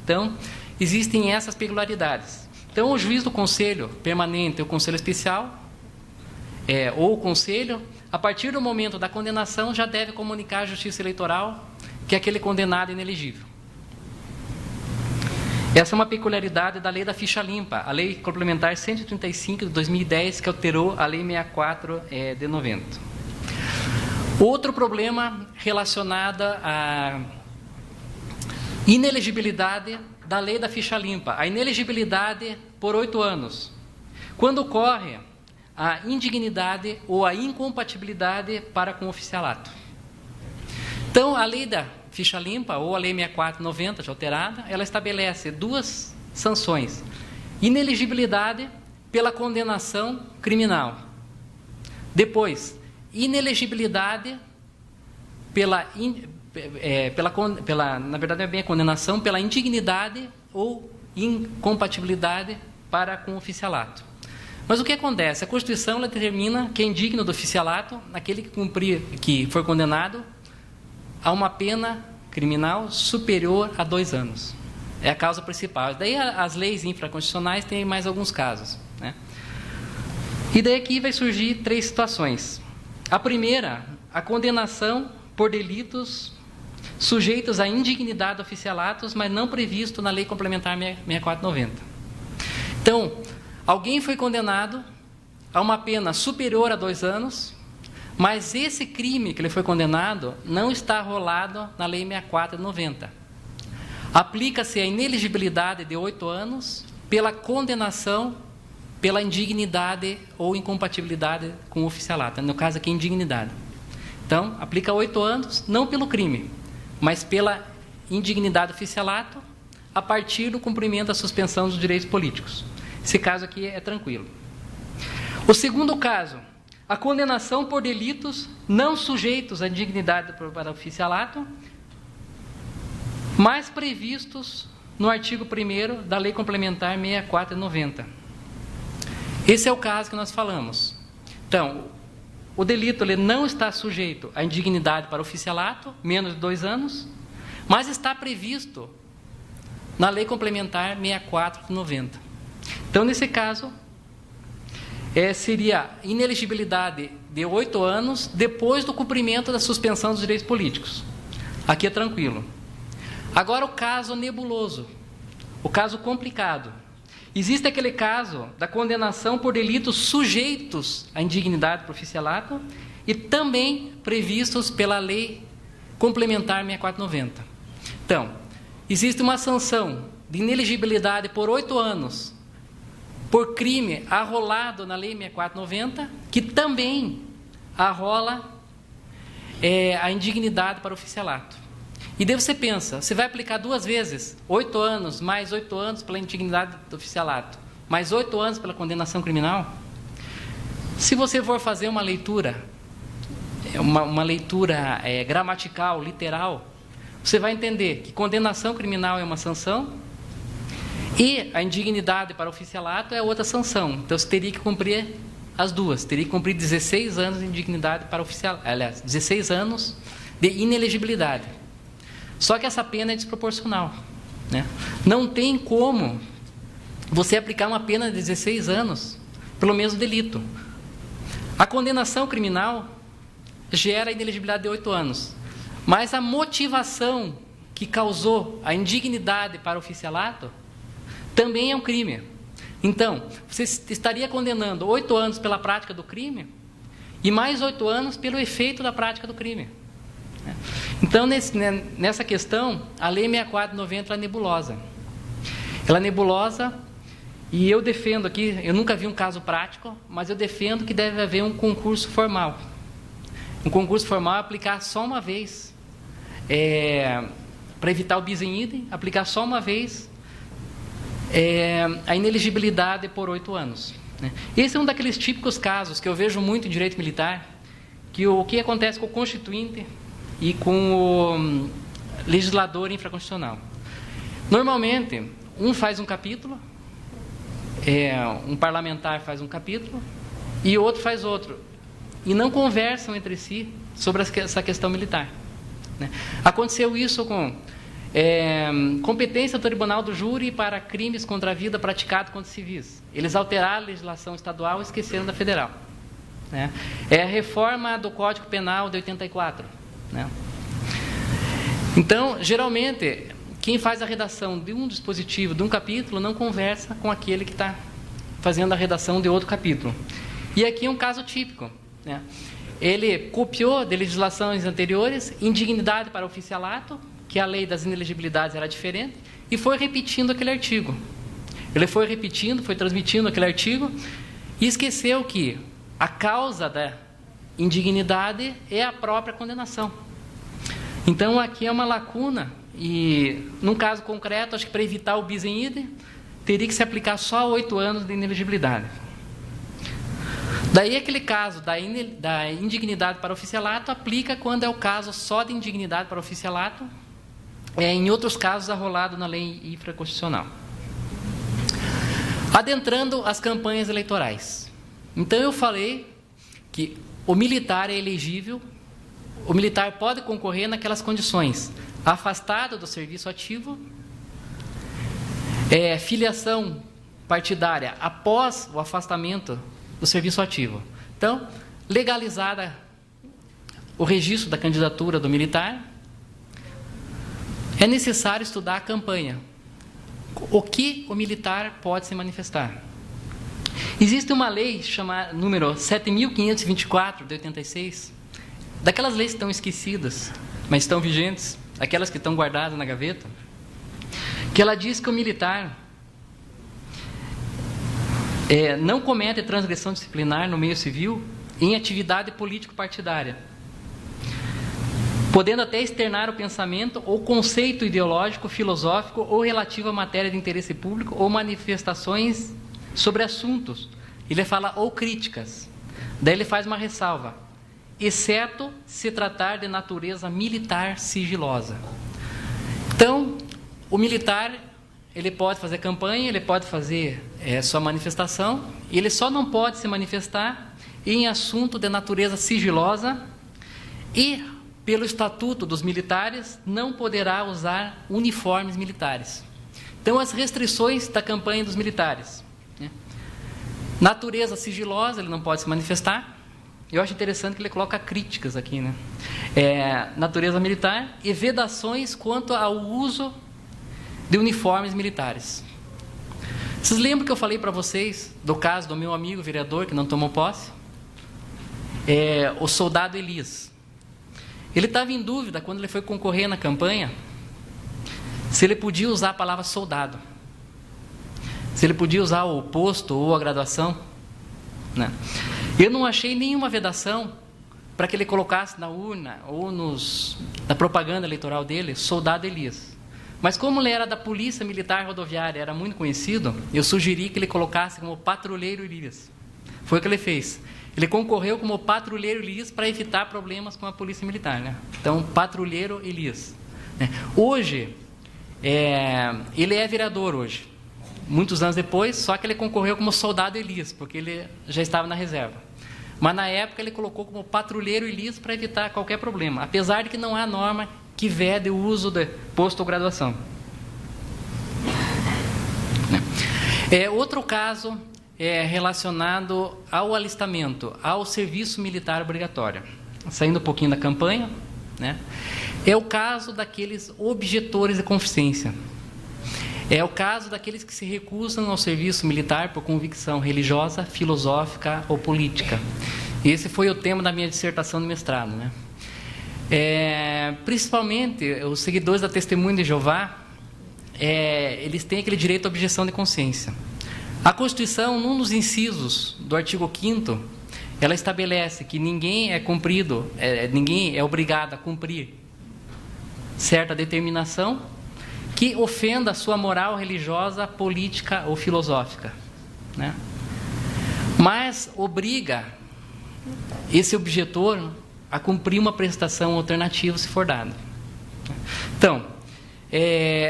Então, existem essas peculiaridades. Então, o juiz do Conselho Permanente ou Conselho Especial, ou o Conselho, a partir do momento da condenação, já deve comunicar à Justiça Eleitoral que aquele condenado é inelegível. Essa é uma peculiaridade da lei da ficha limpa, a lei complementar 135 de 2010, que alterou a lei 64 de 90. Outro problema relacionado à inelegibilidade da lei da ficha limpa, a inelegibilidade por 8 anos, quando ocorre a indignidade ou a incompatibilidade para com o oficialato. Então, a lei da ficha limpa, ou a lei 64/90, já alterada, ela estabelece 2 sanções: inelegibilidade pela condenação criminal. Depois, inelegibilidade na verdade não é bem a condenação, pela indignidade ou incompatibilidade para com o oficialato. Mas o que acontece? A Constituição ela determina que é indigno do oficialato aquele que for condenado a uma pena criminal superior a 2 anos. É a causa principal. Daí as leis infraconstitucionais têm mais alguns casos, né? E daí aqui vai surgir 3 situações. A primeira, a condenação por delitos sujeitos à indignidade do oficialato, mas não previsto na Lei Complementar 64/90. Então, alguém foi condenado a uma pena superior a 2 anos, mas esse crime que ele foi condenado não está rolado na Lei 64/90. Aplica-se a inelegibilidade de 8 anos pela condenação pela indignidade ou incompatibilidade com o oficialato. No caso aqui, indignidade. Então, aplica 8 anos, não pelo crime, mas pela indignidade do oficialato, a partir do cumprimento da suspensão dos direitos políticos. Esse caso aqui é tranquilo. O segundo caso, a condenação por delitos não sujeitos à indignidade para o oficialato, mas previstos no artigo 1º da Lei Complementar 64/90. Esse é o caso que nós falamos. Então, o delito ele não está sujeito à indignidade para o oficialato, menos de 2 anos, mas está previsto na Lei Complementar 64/90. Então, nesse caso, seria inelegibilidade de 8 anos depois do cumprimento da suspensão dos direitos políticos. Aqui é tranquilo. Agora o caso nebuloso, o caso complicado. Existe aquele caso da condenação por delitos sujeitos à indignidade para o oficialato e também previstos pela Lei Complementar 64/90. Então, existe uma sanção de inelegibilidade por 8 anos por crime arrolado na Lei 64/90, que também arrola a indignidade para o oficialato. E daí você pensa, você vai aplicar 2 vezes, 8 anos, mais 8 anos pela indignidade do oficialato, mais 8 anos pela condenação criminal? Se você for fazer uma leitura, uma leitura gramatical, literal, você vai entender que condenação criminal é uma sanção e a indignidade para o oficialato é outra sanção. Então, você teria que cumprir as duas. Teria que cumprir 16 anos de indignidade para o oficialato. Aliás, 16 anos de inelegibilidade. Só que essa pena é desproporcional, né? Não tem como você aplicar uma pena de 16 anos pelo mesmo delito. A condenação criminal gera a inelegibilidade de 8 anos. Mas a motivação que causou a indignidade para o oficialato também é um crime. Então, você estaria condenando 8 anos pela prática do crime e mais 8 anos pelo efeito da prática do crime. Então, nessa questão, a Lei 64/90 é nebulosa. Ela é nebulosa e eu defendo aqui, eu nunca vi um caso prático, mas eu defendo que deve haver um concurso formal. Um concurso formal é aplicar só uma vez, para evitar o bis in idem, aplicar só uma vez a inelegibilidade por 8 anos. Né? Esse é um daqueles típicos casos que eu vejo muito em direito militar, que o que acontece com o constituinte e com o legislador infraconstitucional. Normalmente, um faz um capítulo, um parlamentar faz um capítulo e o outro faz outro. E não conversam entre si sobre essa questão militar. Né? Aconteceu isso com competência do Tribunal do Júri para crimes contra a vida praticados contra civis. Eles alteraram a legislação estadual e esqueceram da federal. Né? É a reforma do Código Penal de 84. Né? Então, geralmente, quem faz a redação de um dispositivo, de um capítulo, não conversa com aquele que está fazendo a redação de outro capítulo. E aqui é um caso típico, né? Ele copiou de legislações anteriores indignidade para oficialato, que a lei das inelegibilidades era diferente, e foi repetindo aquele artigo. Ele foi repetindo, foi transmitindo aquele artigo, e esqueceu que a causa da indignidade é a própria condenação. Então, aqui é uma lacuna, e, num caso concreto, acho que para evitar o bis in idem, teria que se aplicar só 8 anos de inelegibilidade. Daí, aquele caso da indignidade para oficialato aplica quando é o caso só de indignidade para oficialato, em outros casos arrolado na lei infraconstitucional. Adentrando as campanhas eleitorais. Então, eu falei que o militar é elegível, o militar pode concorrer naquelas condições: afastado do serviço ativo, filiação partidária após o afastamento do serviço ativo. Então, legalizada o registro da candidatura do militar, é necessário estudar a campanha. O que o militar pode se manifestar? Existe uma lei chamada número 7.524 de 86, daquelas leis que estão esquecidas, mas estão vigentes, aquelas que estão guardadas na gaveta, que ela diz que o militar não comete transgressão disciplinar no meio civil em atividade político-partidária, podendo até externar o pensamento ou conceito ideológico, filosófico ou relativo à matéria de interesse público ou manifestações sobre assuntos. Ele fala ou críticas. Daí ele faz uma ressalva: exceto se tratar de natureza militar sigilosa. Então, o militar, ele pode fazer campanha, ele pode fazer sua manifestação, e ele só não pode se manifestar em assunto de natureza sigilosa e, pelo Estatuto dos Militares, não poderá usar uniformes militares. Então, as restrições da campanha dos militares: natureza sigilosa, ele não pode se manifestar. Eu acho interessante que ele coloca críticas aqui, né? Natureza militar e vedações quanto ao uso de uniformes militares. Vocês lembram que eu falei para vocês do caso do meu amigo vereador que não tomou posse? O soldado Elias. Ele estava em dúvida, quando ele foi concorrer na campanha, se ele podia usar a palavra soldado, se ele podia usar o posto ou a graduação, né? Eu não achei nenhuma vedação para que ele colocasse na urna ou na propaganda eleitoral dele, soldado Elias. Mas como ele era da Polícia Militar Rodoviária, era muito conhecido, eu sugeri que ele colocasse como patrulheiro Elias. Foi o que ele fez. Ele concorreu como patrulheiro Elias para evitar problemas com a Polícia Militar, né? Então, patrulheiro Elias. Hoje, ele é vereador hoje, muitos anos depois, só que ele concorreu como soldado Elias, porque ele já estava na reserva. Mas na época ele colocou como patrulheiro Elias para evitar qualquer problema, apesar de que não há norma que vede o uso de posto ou graduação. Outro caso relacionado ao alistamento, ao serviço militar obrigatório. Saindo um pouquinho da campanha, né? É o caso daqueles objetores de consciência. É o caso daqueles que se recusam ao serviço militar por convicção religiosa, filosófica ou política. Esse foi o tema da minha dissertação de mestrado, né? Principalmente os seguidores da Testemunha de Jeová, eles têm aquele direito à objeção de consciência. A Constituição, num dos incisos do artigo 5º, ela estabelece que ninguém é obrigado a cumprir certa determinação que ofenda a sua moral religiosa, política ou filosófica, né? Mas obriga esse objetor a cumprir uma prestação alternativa se for dada. Então,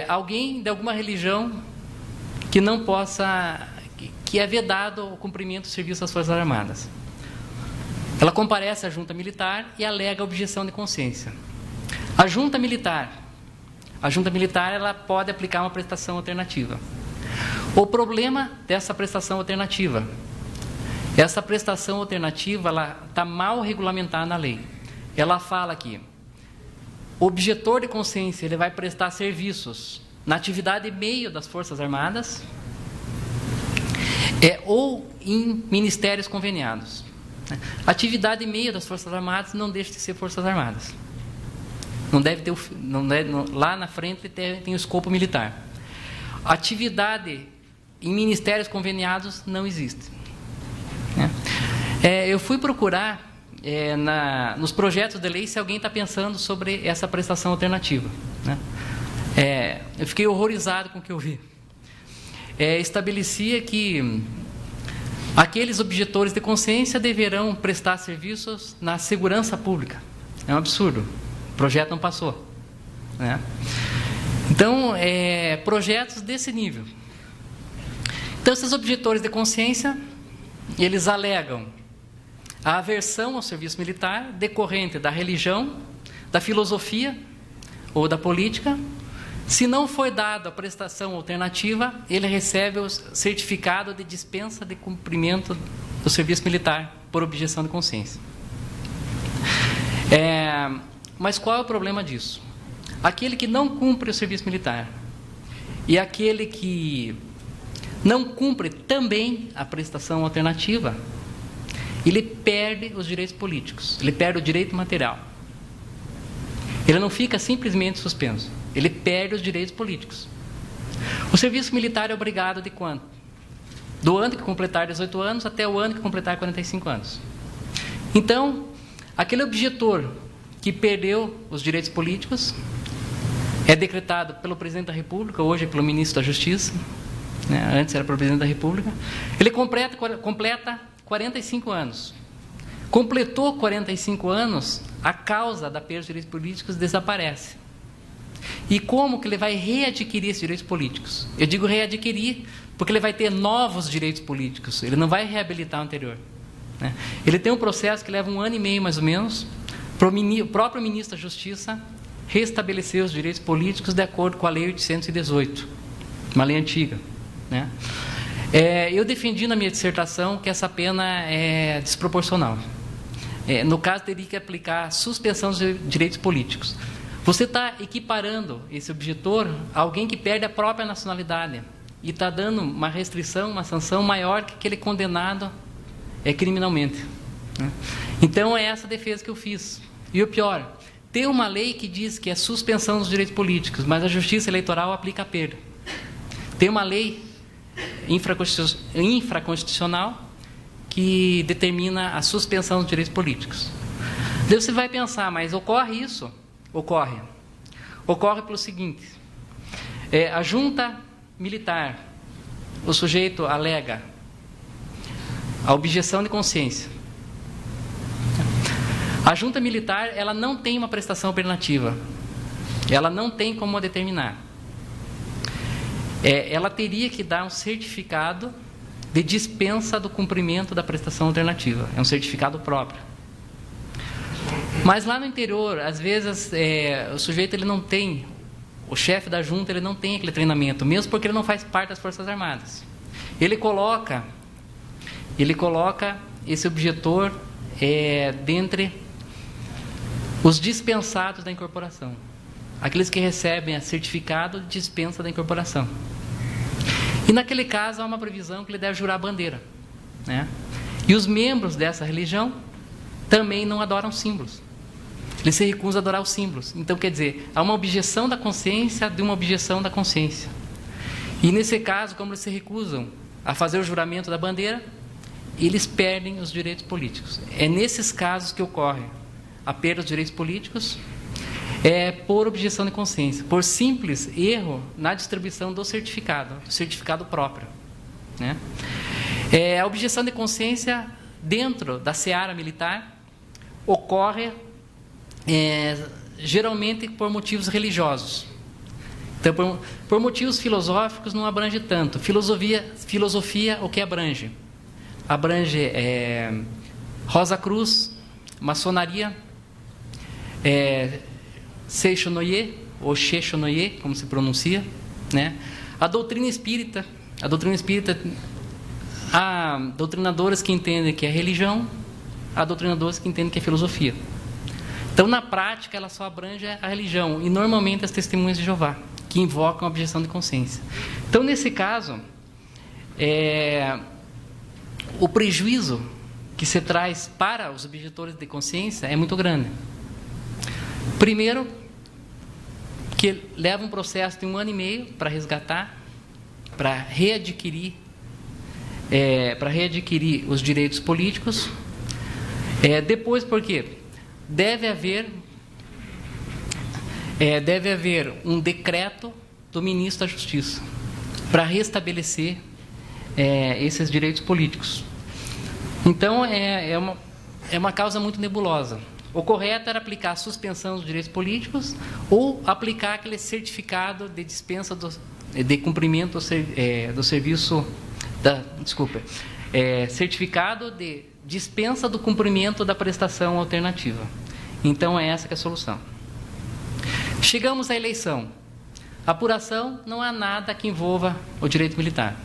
alguém de alguma religião que não possa, que é vedado o cumprimento do serviço das Forças Armadas, ela comparece à junta militar e alega objeção de consciência. A junta militar ela pode aplicar uma prestação alternativa. O problema dessa prestação alternativa, essa prestação alternativa, ela está mal regulamentada na lei. Ela fala que o objetor de consciência ele vai prestar serviços na atividade e meio das Forças Armadas ou em ministérios conveniados. Atividade e meio das Forças Armadas não deixa de ser Forças Armadas. Não deve ter, lá na frente tem o escopo militar. Atividade em ministérios conveniados não existe. Eu fui procurar nos projetos de lei se alguém está pensando sobre essa prestação alternativa. Eu fiquei horrorizado com o que eu vi. Estabelecia que aqueles objetores de consciência deverão prestar serviços na segurança pública. É um absurdo. O projeto não passou. Então, projetos desse nível. Então, esses objetores de consciência, eles alegam a aversão ao serviço militar decorrente da religião, da filosofia ou da política. Se não foi dada a prestação alternativa, ele recebe o certificado de dispensa de cumprimento do serviço militar por objeção de consciência. Mas qual é o problema disso? Aquele que não cumpre o serviço militar e aquele que não cumpre também a prestação alternativa, ele perde os direitos políticos, ele perde o direito material. Ele não fica simplesmente suspenso, ele perde os direitos políticos. O serviço militar é obrigado de quando? Do ano que completar 18 anos até o ano que completar 45 anos. Então, aquele objetor que perdeu os direitos políticos é decretado pelo Presidente da República, hoje é pelo Ministro da Justiça, antes era pelo Presidente da República. Ele completa 45 anos. Completou 45 anos, a causa da perda dos direitos políticos desaparece. E como que ele vai readquirir esses direitos políticos? Eu digo readquirir porque ele vai ter novos direitos políticos, ele não vai reabilitar o anterior. Ele tem um processo que leva 1 ano e meio, mais ou menos, para o próprio Ministro da Justiça restabelecer os direitos políticos de acordo com a Lei 818, uma lei antiga. Eu defendi na minha dissertação que essa pena é desproporcional. No caso, teria que aplicar suspensão dos direitos políticos. Você está equiparando esse objetor a alguém que perde a própria nacionalidade e está dando uma restrição, uma sanção maior que aquele condenado criminalmente. Então, é essa defesa que eu fiz. E o pior, tem uma lei que diz que é suspensão dos direitos políticos, mas a Justiça Eleitoral aplica a perda. Tem uma lei infraconstitucional que determina a suspensão dos direitos políticos. Daí você vai pensar, mas ocorre isso? Ocorre. Ocorre pelo seguinte: a junta militar, o sujeito alega a objeção de consciência. A junta militar, ela não tem uma prestação alternativa. Ela não tem como determinar. Ela teria que dar um certificado de dispensa do cumprimento da prestação alternativa. É um certificado próprio. Mas lá no interior, às vezes, o sujeito ele não tem, o chefe da junta ele não tem aquele treinamento, mesmo porque ele não faz parte das Forças Armadas. Ele coloca esse objetor dentre os dispensados da incorporação. Aqueles que recebem certificado de dispensa da incorporação. E naquele caso há uma previsão que ele deve jurar a bandeira. E os membros dessa religião também não adoram símbolos. Eles se recusam a adorar os símbolos. Então, quer dizer, há uma objeção da consciência de uma objeção da consciência. E nesse caso, como eles se recusam a fazer o juramento da bandeira, eles perdem os direitos políticos. É nesses casos que ocorre a perda dos direitos políticos por objeção de consciência, por simples erro na distribuição do certificado próprio. A objeção de consciência dentro da seara militar ocorre geralmente por motivos religiosos. Então, por motivos filosóficos não abrange tanto. Filosofia o que abrange? Abrange Rosa Cruz, maçonaria, Seixonoye, ou Sheshonoye, como se pronuncia, a doutrina espírita. Há doutrinadoras que entendem que é religião, há doutrinadores que entendem que é filosofia. Então, na prática, ela só abrange a religião, e normalmente as testemunhas de Jeová, que invocam a objeção de consciência. Então, nesse caso, o prejuízo que se traz para os objetores de consciência é muito grande. Primeiro, que leva um processo de 1 ano e meio para resgatar, para readquirir os direitos políticos. Depois, porque deve haver um decreto do ministro da Justiça para restabelecer esses direitos políticos. Então, é uma causa muito nebulosa. O correto era aplicar a suspensão dos direitos políticos ou aplicar aquele certificado de dispensa de cumprimento do serviço... certificado de dispensa do cumprimento da prestação alternativa. Então, é essa que é a solução. Chegamos à eleição. Apuração, não há nada que envolva o direito militar,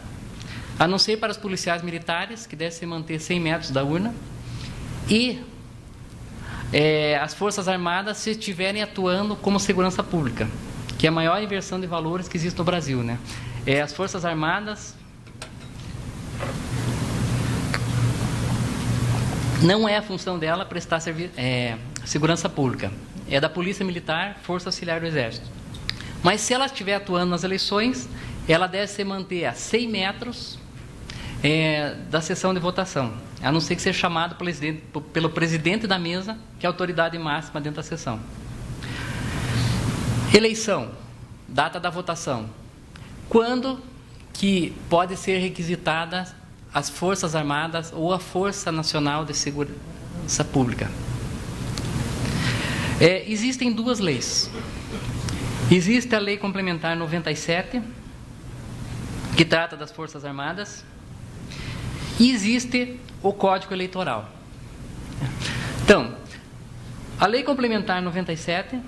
a não ser para os policiais militares, que devem se manter 100 metros da urna, e as Forças Armadas, se estiverem atuando como segurança pública, que é a maior inversão de valores que existe no Brasil, né? As Forças Armadas não é a função dela prestar segurança pública. É da Polícia Militar, Força Auxiliar do Exército. Mas se ela estiver atuando nas eleições, ela deve se manter a 100 metros da sessão de votação, a não ser que seja chamado pelo presidente da mesa, que é a autoridade máxima dentro da sessão. Eleição, data da votação. Quando que pode ser requisitada as Forças Armadas ou a Força Nacional de Segurança Pública? Existem duas leis. Existe a Lei Complementar 97, que trata das Forças Armadas, e existe o Código Eleitoral. Então, a Lei Complementar 97,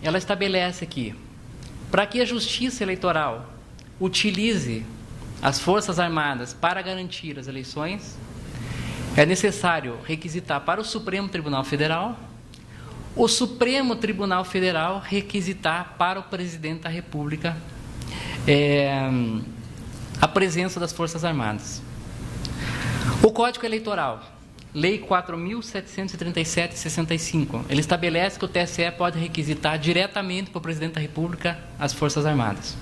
ela estabelece que, para que a Justiça Eleitoral utilize as Forças Armadas para garantir as eleições, é necessário requisitar para o Supremo Tribunal Federal, o Supremo Tribunal Federal requisitar para o Presidente da República a presença das Forças Armadas. O Código Eleitoral, Lei 4.737/65, ele estabelece que o TSE pode requisitar diretamente para o Presidente da República as Forças Armadas.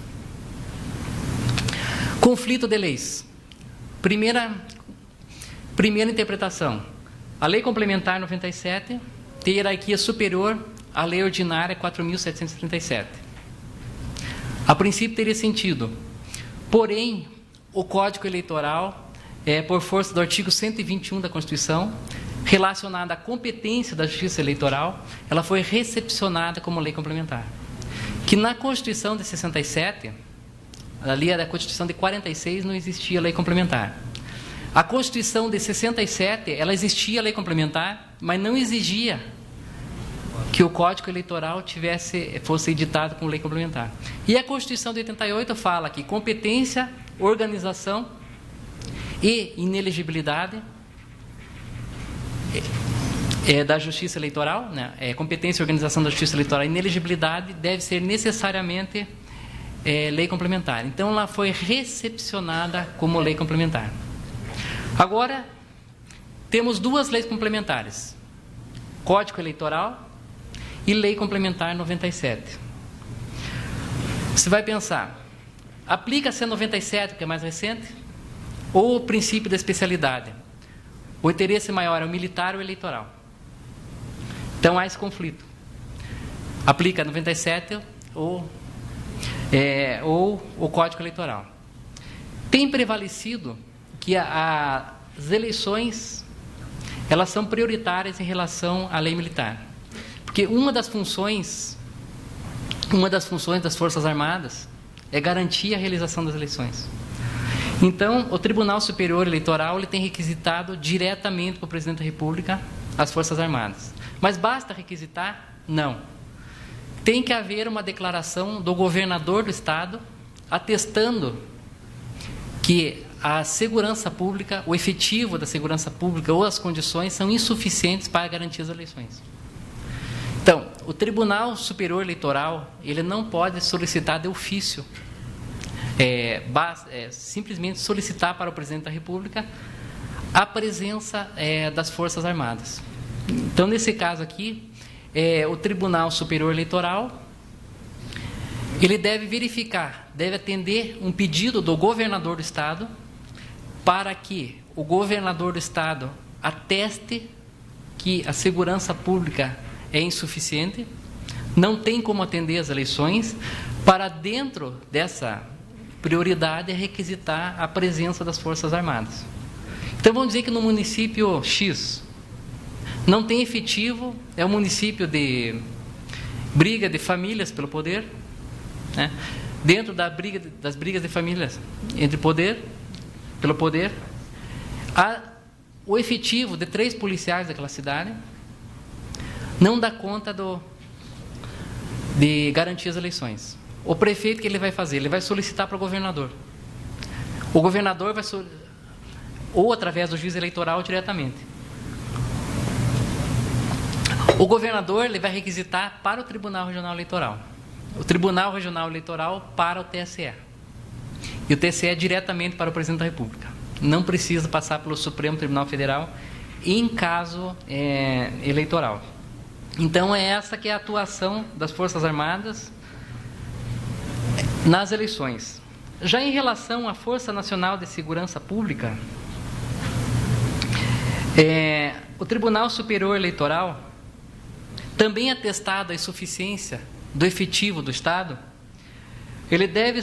Conflito de leis. Primeira interpretação. A Lei Complementar 97 tem hierarquia superior à Lei Ordinária 4.737. A princípio teria sentido. Porém, o Código Eleitoral, por força do artigo 121 da Constituição, relacionada à competência da Justiça Eleitoral, ela foi recepcionada como lei complementar. Que na Constituição de 67, ali era a Constituição de 46, não existia lei complementar. A Constituição de 67, ela existia lei complementar, mas não exigia que o Código Eleitoral fosse editado com lei complementar. E a Constituição de 88 fala que competência, organização e inelegibilidade da Justiça Eleitoral, né? Competência e organização da Justiça Eleitoral e inelegibilidade deve ser necessariamente lei complementar. Então, ela foi recepcionada como lei complementar. Agora, temos duas leis complementares, Código Eleitoral e Lei Complementar 97. Você vai pensar, aplica-se a 97, que é mais recente, ou o princípio da especialidade? O interesse maior é o militar ou o eleitoral? Então, há esse conflito. Aplica a 97 ou o Código Eleitoral. Tem prevalecido que as eleições, elas são prioritárias em relação à lei militar. Porque uma das funções das Forças Armadas é garantir a realização das eleições. Então, o Tribunal Superior Eleitoral ele tem requisitado diretamente para o Presidente da República as Forças Armadas. Mas basta requisitar? Não. Tem que haver uma declaração do governador do Estado atestando que a segurança pública, o efetivo da segurança pública ou as condições são insuficientes para garantir as eleições. o Tribunal Superior Eleitoral, ele não pode solicitar de ofício, simplesmente solicitar para o Presidente da República a presença das Forças Armadas. Então, nesse caso aqui, o Tribunal Superior Eleitoral, ele deve verificar, deve atender um pedido do governador do Estado para que o governador do Estado ateste que a segurança pública é insuficiente, não tem como atender as eleições, para dentro dessa prioridade requisitar a presença das Forças Armadas. Então, vamos dizer que no município X não tem efetivo, é um município de briga de famílias pelo poder, né? Dentro das brigas de famílias pelo poder, o efetivo de 3 policiais daquela cidade não dá conta de garantir as eleições. O prefeito, o que ele vai fazer? Ele vai solicitar para o governador. O governador vai ou através do juiz eleitoral diretamente. O governador, ele vai requisitar para o Tribunal Regional Eleitoral. O Tribunal Regional Eleitoral para o TSE. E o TSE diretamente para o Presidente da República. Não precisa passar pelo Supremo Tribunal Federal em caso eleitoral. Então, essa que é a atuação das Forças Armadas nas eleições. Já em relação à Força Nacional de Segurança Pública, o Tribunal Superior Eleitoral, também atestado a insuficiência do efetivo do Estado, ele deve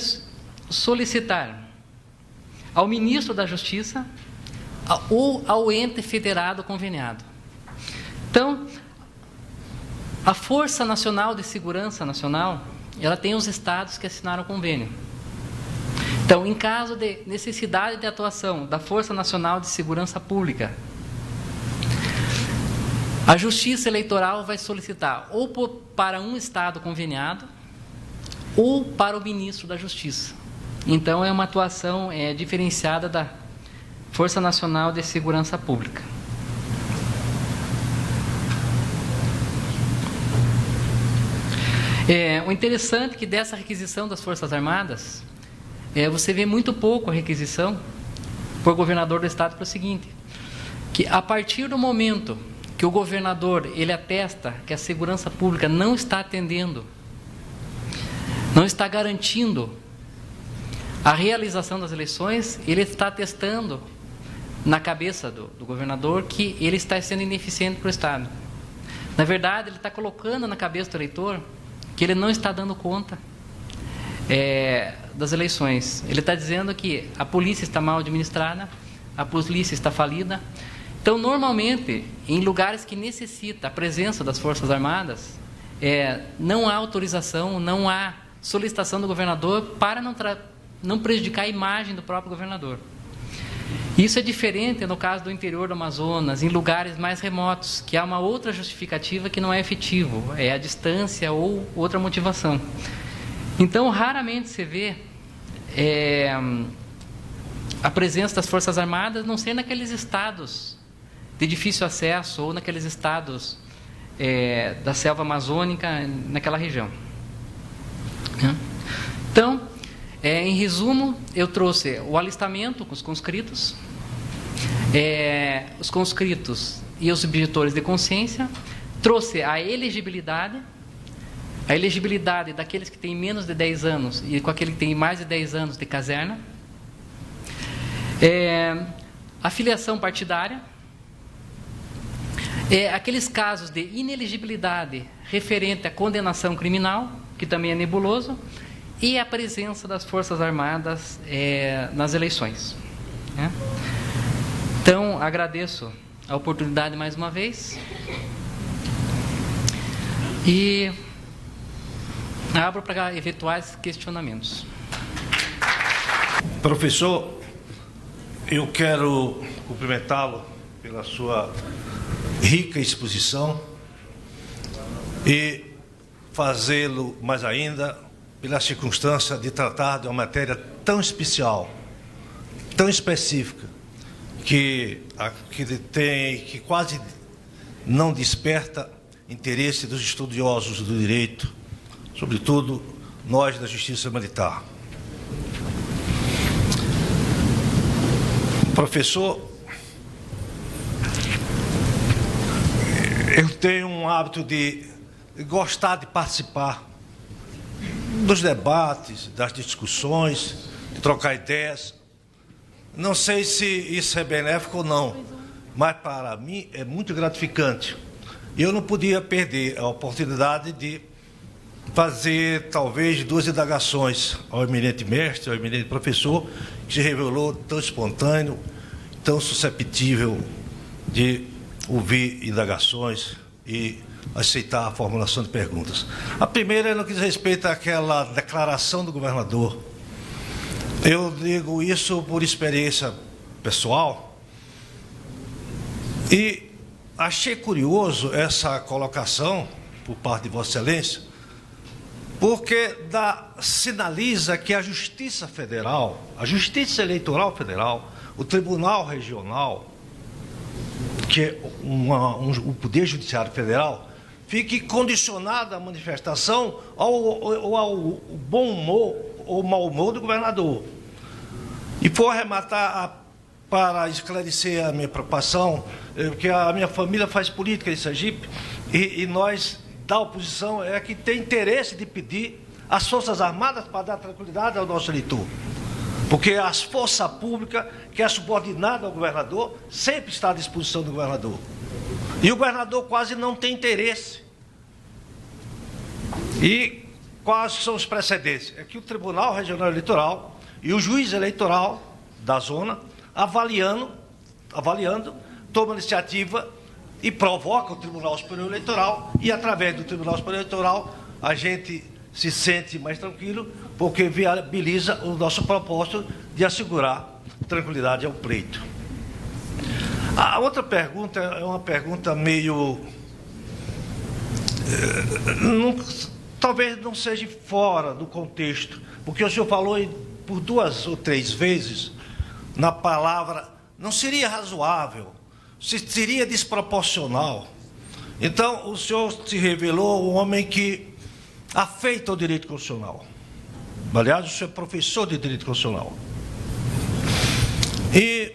solicitar ao ministro da Justiça ou ao ente federado conveniado. Então, a Força Nacional de Segurança Nacional, ela tem os estados que assinaram o convênio. Então, em caso de necessidade de atuação da Força Nacional de Segurança Pública, a Justiça Eleitoral vai solicitar ou para um estado conveniado ou para o ministro da Justiça. Então, é uma atuação diferenciada da Força Nacional de Segurança Pública. O interessante é que dessa requisição das Forças Armadas, você vê muito pouco a requisição por governador do Estado para o seguinte, que a partir do momento que o governador ele atesta que a segurança pública não está atendendo, não está garantindo a realização das eleições, ele está atestando na cabeça do governador que ele está sendo ineficiente para o Estado. Na verdade, ele está colocando na cabeça do eleitor que ele não está dando conta das eleições. Ele está dizendo que a polícia está mal administrada, a polícia está falida. Então, normalmente, em lugares que necessita a presença das Forças Armadas, não há autorização, não há solicitação do governador para não prejudicar a imagem do próprio governador. Isso é diferente no caso do interior do Amazonas, em lugares mais remotos, que há uma outra justificativa que não é efetivo, é a distância ou outra motivação. Então, raramente se vê a presença das Forças Armadas, não ser naqueles estados de difícil acesso ou naqueles estados da selva amazônica, naquela região. Então, em resumo, eu trouxe o alistamento com os conscritos e os objetores de consciência, trouxe a elegibilidade daqueles que têm menos de 10 anos e com aquele que tem mais de 10 anos de caserna, a filiação partidária, aqueles casos de inelegibilidade referente à condenação criminal, que também é nebuloso, e a presença das Forças Armadas nas eleições. Então, agradeço a oportunidade mais uma vez e abro para eventuais questionamentos. Professor, eu quero cumprimentá-lo pela sua rica exposição e fazê-lo mais ainda pela circunstância de tratar de uma matéria tão especial, tão específica, que quase não desperta interesse dos estudiosos do direito, sobretudo nós da Justiça Militar. Professor, eu tenho um hábito de gostar de participar dos debates, das discussões, de trocar ideias. Não sei se isso é benéfico ou não, mas para mim é muito gratificante. Eu não podia perder a oportunidade de fazer talvez 2 indagações ao eminente mestre, ao eminente professor, que se revelou tão espontâneo, tão susceptível de ouvir indagações e aceitar a formulação de perguntas. A primeira é no que diz respeito àquela declaração do governador. Eu digo isso por experiência pessoal e achei curioso essa colocação por parte de Vossa Excelência, porque sinaliza que a Justiça Federal, a Justiça Eleitoral Federal, o Tribunal Regional, que é o Poder Judiciário Federal, fique condicionado à manifestação ao bom humor ou mau humor do governador. E por arrematar, para esclarecer a minha preocupação, porque a minha família faz política em Sergipe, e nós, da oposição, é que tem interesse de pedir às Forças Armadas para dar tranquilidade ao nosso eleitor. Porque a força pública, que é subordinada ao governador, sempre está à disposição do governador. E o governador quase não tem interesse. E quais são os precedentes? É que o Tribunal Regional Eleitoral e o juiz eleitoral da zona, avaliando, toma iniciativa e provoca o Tribunal Superior Eleitoral, e através do Tribunal Superior Eleitoral a gente se sente mais tranquilo, porque viabiliza o nosso propósito de assegurar tranquilidade ao pleito. A outra pergunta é uma pergunta meio... talvez não seja fora do contexto, porque o senhor falou por 2 ou 3 vezes na palavra, não seria razoável, seria desproporcional. Então, o senhor se revelou um homem que afeita ao direito constitucional. Aliás, o senhor é professor de direito constitucional. E,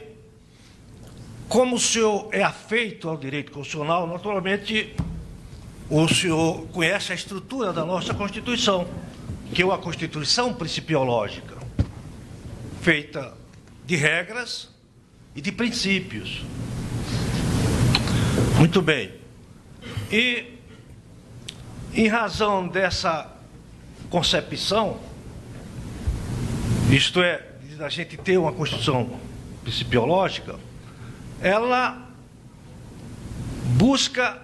como o senhor é afeito ao direito constitucional, naturalmente, o senhor conhece a estrutura da nossa Constituição, que é uma Constituição principiológica, feita de regras e de princípios. Muito bem. E, em razão dessa concepção, isto é, da gente ter uma Constituição principiológica, ela busca,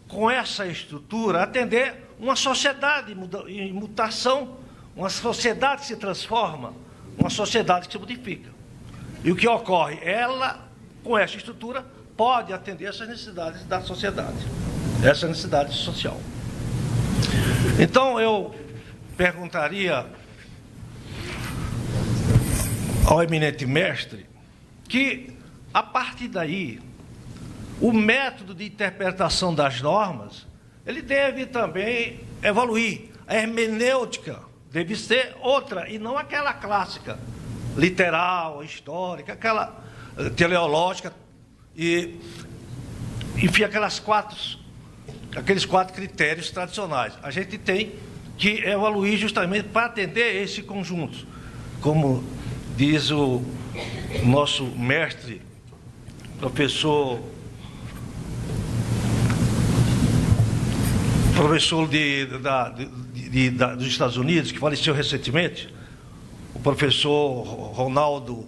com essa estrutura, atender uma sociedade em mutação, uma sociedade que se transforma, uma sociedade que se modifica. E o que ocorre? Ela, com essa estrutura, pode atender essas necessidades da sociedade, essa necessidade social. Então, eu perguntaria ao eminente mestre que, a partir daí, o método de interpretação das normas, ele deve também evoluir. A hermenêutica deve ser outra, e não aquela clássica, literal, histórica, aquela teleológica, e enfim, aqueles 4 critérios tradicionais. A gente tem que evoluir justamente para atender esse conjunto. Como diz o nosso mestre, professor dos Estados Unidos, que faleceu recentemente, o professor Ronaldo,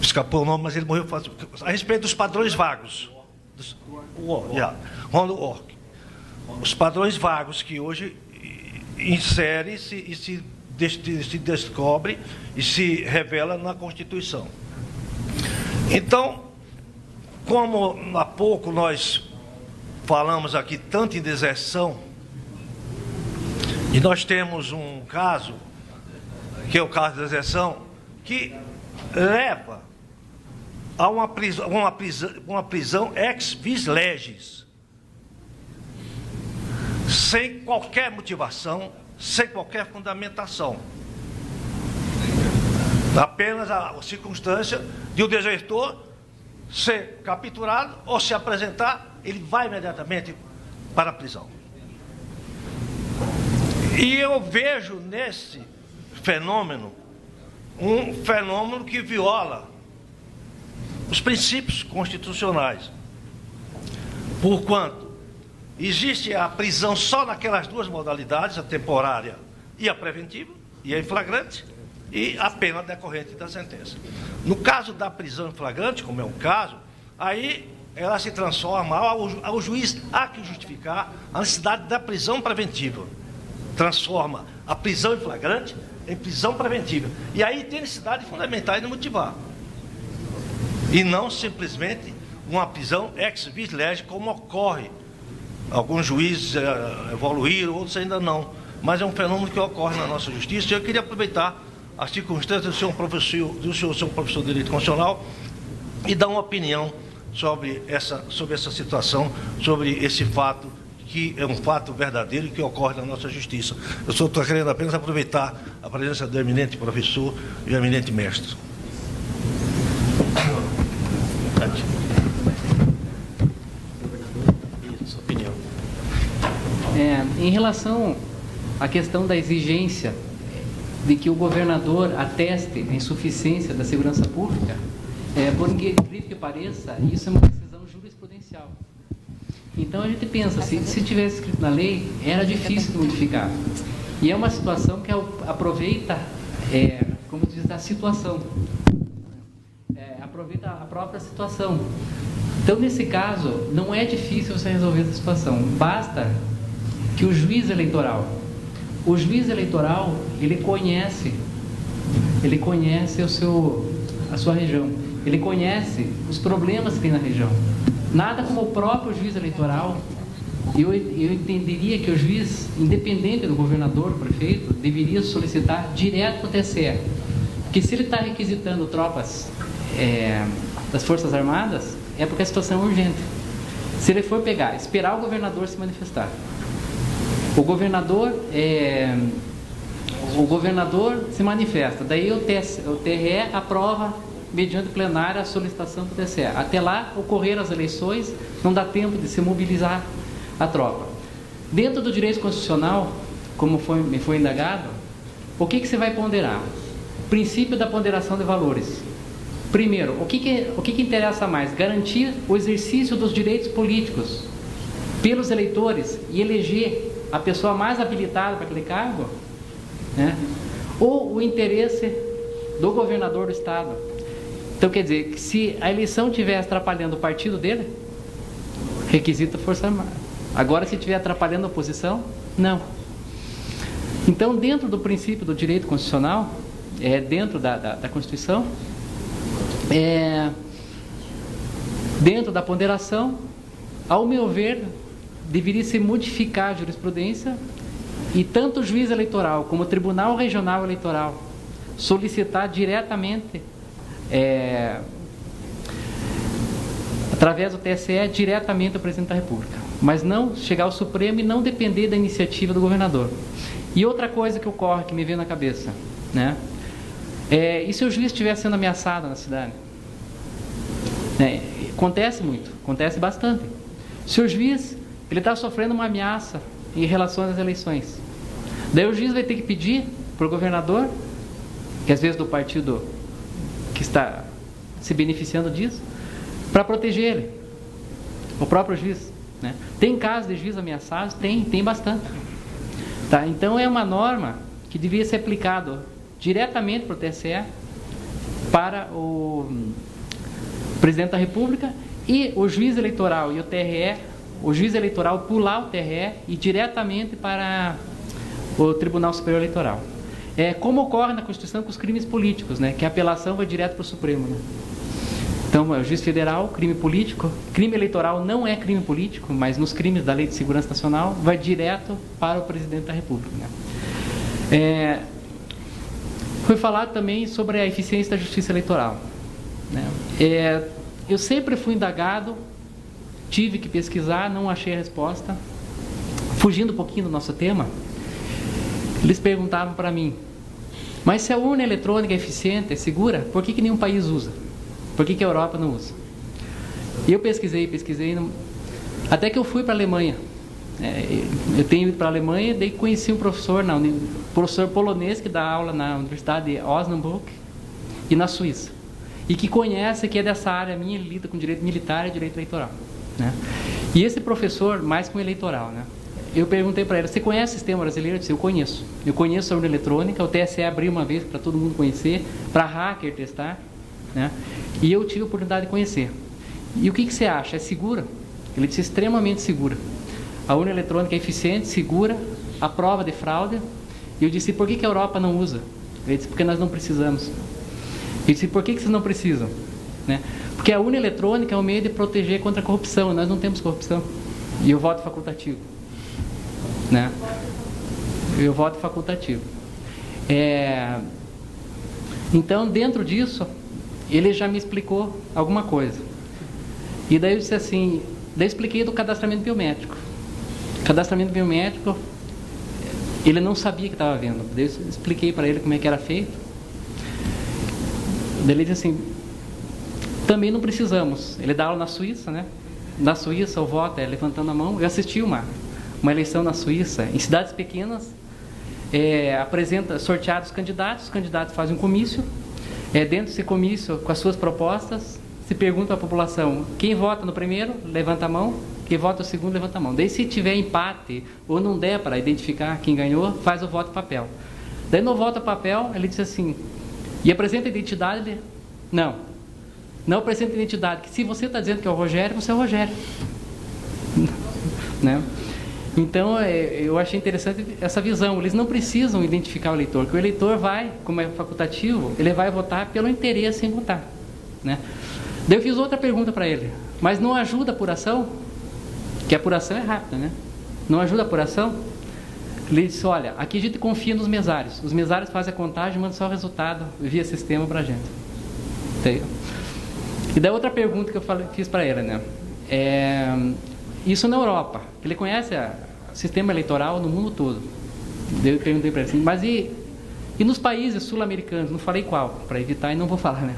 escapou o nome, mas ele morreu a respeito dos padrões vagos. Ronald Ork. Os padrões vagos que hoje insere-se e se descobre e se revela na Constituição. Então, como há pouco nós falamos aqui tanto em deserção, e nós temos um caso, que é o caso de deserção, que leva a uma prisão ex vis legis. sem qualquer motivação, sem qualquer fundamentação. Apenas a circunstância de o desertor ser capturado ou se apresentar, ele vai imediatamente para a prisão. E eu vejo nesse fenômeno um fenômeno que viola os princípios constitucionais. Porquanto existe a prisão só naquelas duas modalidades, a temporária e a preventiva, e a em flagrante, e a pena decorrente da sentença. No caso da prisão em flagrante, como é o caso, aí ela se transforma, o juiz há que justificar a necessidade da prisão preventiva. Transforma a prisão em flagrante em prisão preventiva. E aí tem necessidade de fundamentar e de motivar. E não simplesmente uma prisão ex vis lege, como ocorre. Alguns juízes evoluíram, outros ainda não. Mas é um fenômeno que ocorre na nossa justiça. E eu queria aproveitar as circunstâncias do senhor professor de Direito Constitucional e dar uma opinião sobre essa situação, sobre esse fato, que é um fato verdadeiro e que ocorre na nossa justiça. Eu estou querendo apenas aproveitar a presença do eminente professor e do eminente mestre. Sua opinião. Em relação à questão da exigência de que o governador ateste a insuficiência da segurança pública, por incrível que pareça, isso é uma decisão jurisprudencial. Então a gente pensa, se tivesse escrito na lei, era difícil de modificar. E é uma situação que aproveita, como diz, a situação. Aproveita a própria situação. Então, nesse caso, não é difícil você resolver essa situação. Basta que o juiz eleitoral, ele conhece a sua região, ele conhece os problemas que tem na região. Nada como o próprio juiz eleitoral. Eu entenderia que o juiz, independente do governador, do prefeito, deveria solicitar direto para o TSE. Porque se ele está requisitando tropas das Forças Armadas, é porque a situação é urgente. Se ele for esperar o governador se manifestar, o governador se manifesta, daí o TRE aprova mediante plenária a solicitação do TSE. Até lá, ocorreram as eleições, não dá tempo de se mobilizar a tropa. Dentro do direito constitucional, como me foi indagado, o que você vai ponderar? Princípio da ponderação de valores. Primeiro, o que interessa mais? Garantir o exercício dos direitos políticos pelos eleitores e eleger a pessoa mais habilitada para aquele cargo, né? Ou o interesse do governador do estado. Então, quer dizer, que se a eleição estiver atrapalhando o partido dele, requisita Força Armada. Agora, se estiver atrapalhando a oposição, não. Então, dentro do princípio do direito constitucional, dentro da Constituição, dentro da ponderação, ao meu ver, deveria se modificar a jurisprudência e tanto o juiz eleitoral como o Tribunal Regional Eleitoral solicitar diretamente, através do TSE, diretamente ao presidente da República, mas não chegar ao Supremo e não depender da iniciativa do governador. E outra coisa que ocorre, que me veio na cabeça, né? E se o juiz estiver sendo ameaçado na cidade? Acontece muito, acontece bastante. Se o juiz está sofrendo uma ameaça em relação às eleições, daí o juiz vai ter que pedir para o governador, que às vezes do partido que está se beneficiando disso, para proteger ele, o próprio juiz, né? Tem casos de juiz ameaçados? Tem bastante. Tá? Então é uma norma que devia ser aplicada diretamente para o TSE, para o presidente da República, e o juiz eleitoral e o TRE, o juiz eleitoral pular o TRE e diretamente para o Tribunal Superior Eleitoral. Como ocorre na Constituição com os crimes políticos, né? Que a apelação vai direto para o Supremo, né? Então, o juiz federal, crime político, crime eleitoral não é crime político, mas nos crimes da Lei de Segurança Nacional vai direto para o presidente da República, né? Foi falado também sobre a eficiência da justiça eleitoral, né? Eu sempre fui indagado, tive que pesquisar, não achei a resposta. fugindo um pouquinho do nosso tema, eles perguntavam para mim, mas se a urna eletrônica é eficiente, é segura, por que nenhum país usa? Por que a Europa não usa? E eu pesquisei, até que eu fui para a Alemanha. Eu tenho ido para a Alemanha, daí conheci um professor polonês que dá aula na Universidade de Osnabrück e na Suíça. E que conhece, que é dessa área minha, ele lida com direito militar e direito eleitoral, né? E esse professor, mais com eleitoral, né? Eu perguntei para ele, você conhece o sistema brasileiro? Ele disse, eu conheço. Eu conheço a urna eletrônica, o TSE abriu uma vez para todo mundo conhecer, para hacker testar, né? E eu tive a oportunidade de conhecer. E o que você acha? É segura? Ele disse, extremamente segura. A urna eletrônica é eficiente, segura, à prova de fraude. E eu disse, por que a Europa não usa? Ele disse, porque nós não precisamos. Eu disse, por que vocês não precisam? Né? Porque a urna eletrônica é um meio de proteger contra a corrupção. Nós não temos corrupção. E o voto facultativo. Né? E o voto facultativo. Então, dentro disso, ele já me explicou alguma coisa. E daí eu disse assim, daí eu expliquei do cadastramento biométrico. Cadastramento biométrico, ele não sabia que estava vendo. Daí eu expliquei para ele como é que era feito. Daí ele disse assim, também não precisamos. Ele dá aula na Suíça, né? Na Suíça o voto é levantando a mão. Eu assisti uma eleição na Suíça, em cidades pequenas, apresenta sorteados os candidatos fazem um comício, dentro desse comício, com as suas propostas, se pergunta à população, quem vota no primeiro, levanta a mão, quem vota no segundo, levanta a mão. Daí se tiver empate, ou não der para identificar quem ganhou, faz o voto papel. Daí no voto papel, ele diz assim, e apresenta a identidade, não apresenta a identidade, que se você está dizendo que é o Rogério, você é o Rogério. Né? Então, eu achei interessante essa visão. Eles não precisam identificar o eleitor, porque o eleitor vai, como é facultativo, ele vai votar pelo interesse em votar. Né? Daí eu fiz outra pergunta para ele. Mas não ajuda a apuração? Que a apuração é rápida, né? Não ajuda a apuração? Ele disse, olha, aqui a gente confia nos mesários. Os mesários fazem a contagem e mandam só o resultado via sistema para a gente. Entendeu? E daí outra pergunta que eu fiz para ele, né? Isso na Europa. Ele conhece o sistema eleitoral no mundo todo. Daí eu perguntei para ele assim, mas e nos países sul-americanos? Não falei qual, para evitar e não vou falar, né?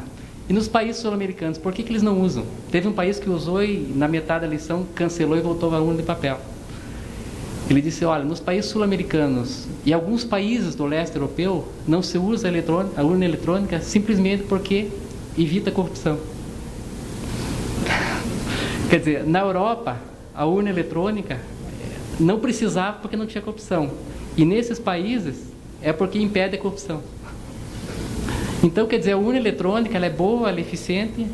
E nos países sul-americanos, por que eles não usam? Teve um país que usou e na metade da eleição cancelou e voltou a urna de papel. Ele disse, olha, nos países sul-americanos e alguns países do leste europeu não se usa a urna eletrônica simplesmente porque evita a corrupção. Quer dizer, na Europa, a urna eletrônica não precisava porque não tinha corrupção. E nesses países é porque impede a corrupção. Então, quer dizer, a urna eletrônica ela é boa, ela é eficiente,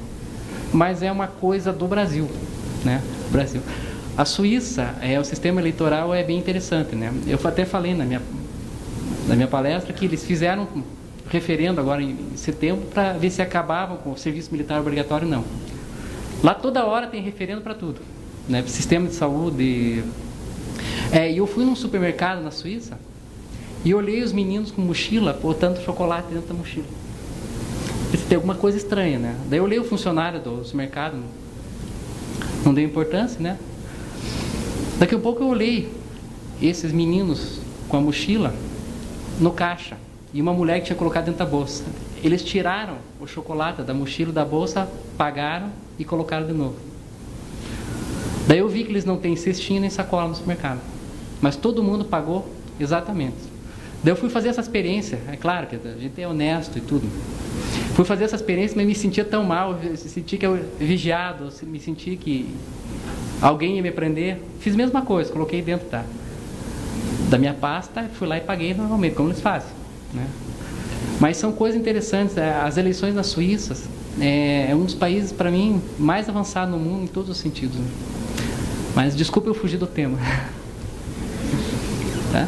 mas é uma coisa do Brasil, né? Brasil. A Suíça, o sistema eleitoral é bem interessante, né? Eu até falei na minha palestra que eles fizeram um referendo agora em setembro para ver se acabavam com o serviço militar obrigatório, não. Lá toda hora tem referendo para tudo, né? Sistema de saúde. E eu fui num supermercado na Suíça e olhei os meninos com mochila botando chocolate dentro da mochila. Tem alguma coisa estranha, né? Daí eu olhei o funcionário do supermercado, não deu importância, né? Daqui a pouco eu olhei esses meninos com a mochila no caixa e uma mulher que tinha colocado dentro da bolsa. Eles tiraram o chocolate da mochila da bolsa, pagaram e colocaram de novo. Daí eu vi que eles não têm cestinha nem sacola no supermercado, mas todo mundo pagou exatamente. Daí eu fui fazer essa experiência, é claro que a gente é honesto e tudo. Fui fazer essa experiência, mas me sentia tão mal, senti que eu vigiado, me senti que alguém ia me prender. Fiz a mesma coisa, coloquei dentro da minha pasta, fui lá e paguei normalmente, como eles fazem, né? Mas são coisas interessantes. As eleições na Suíça é um dos países, para mim, mais avançado no mundo em todos os sentidos, né? Mas desculpa eu fugir do tema. Tá?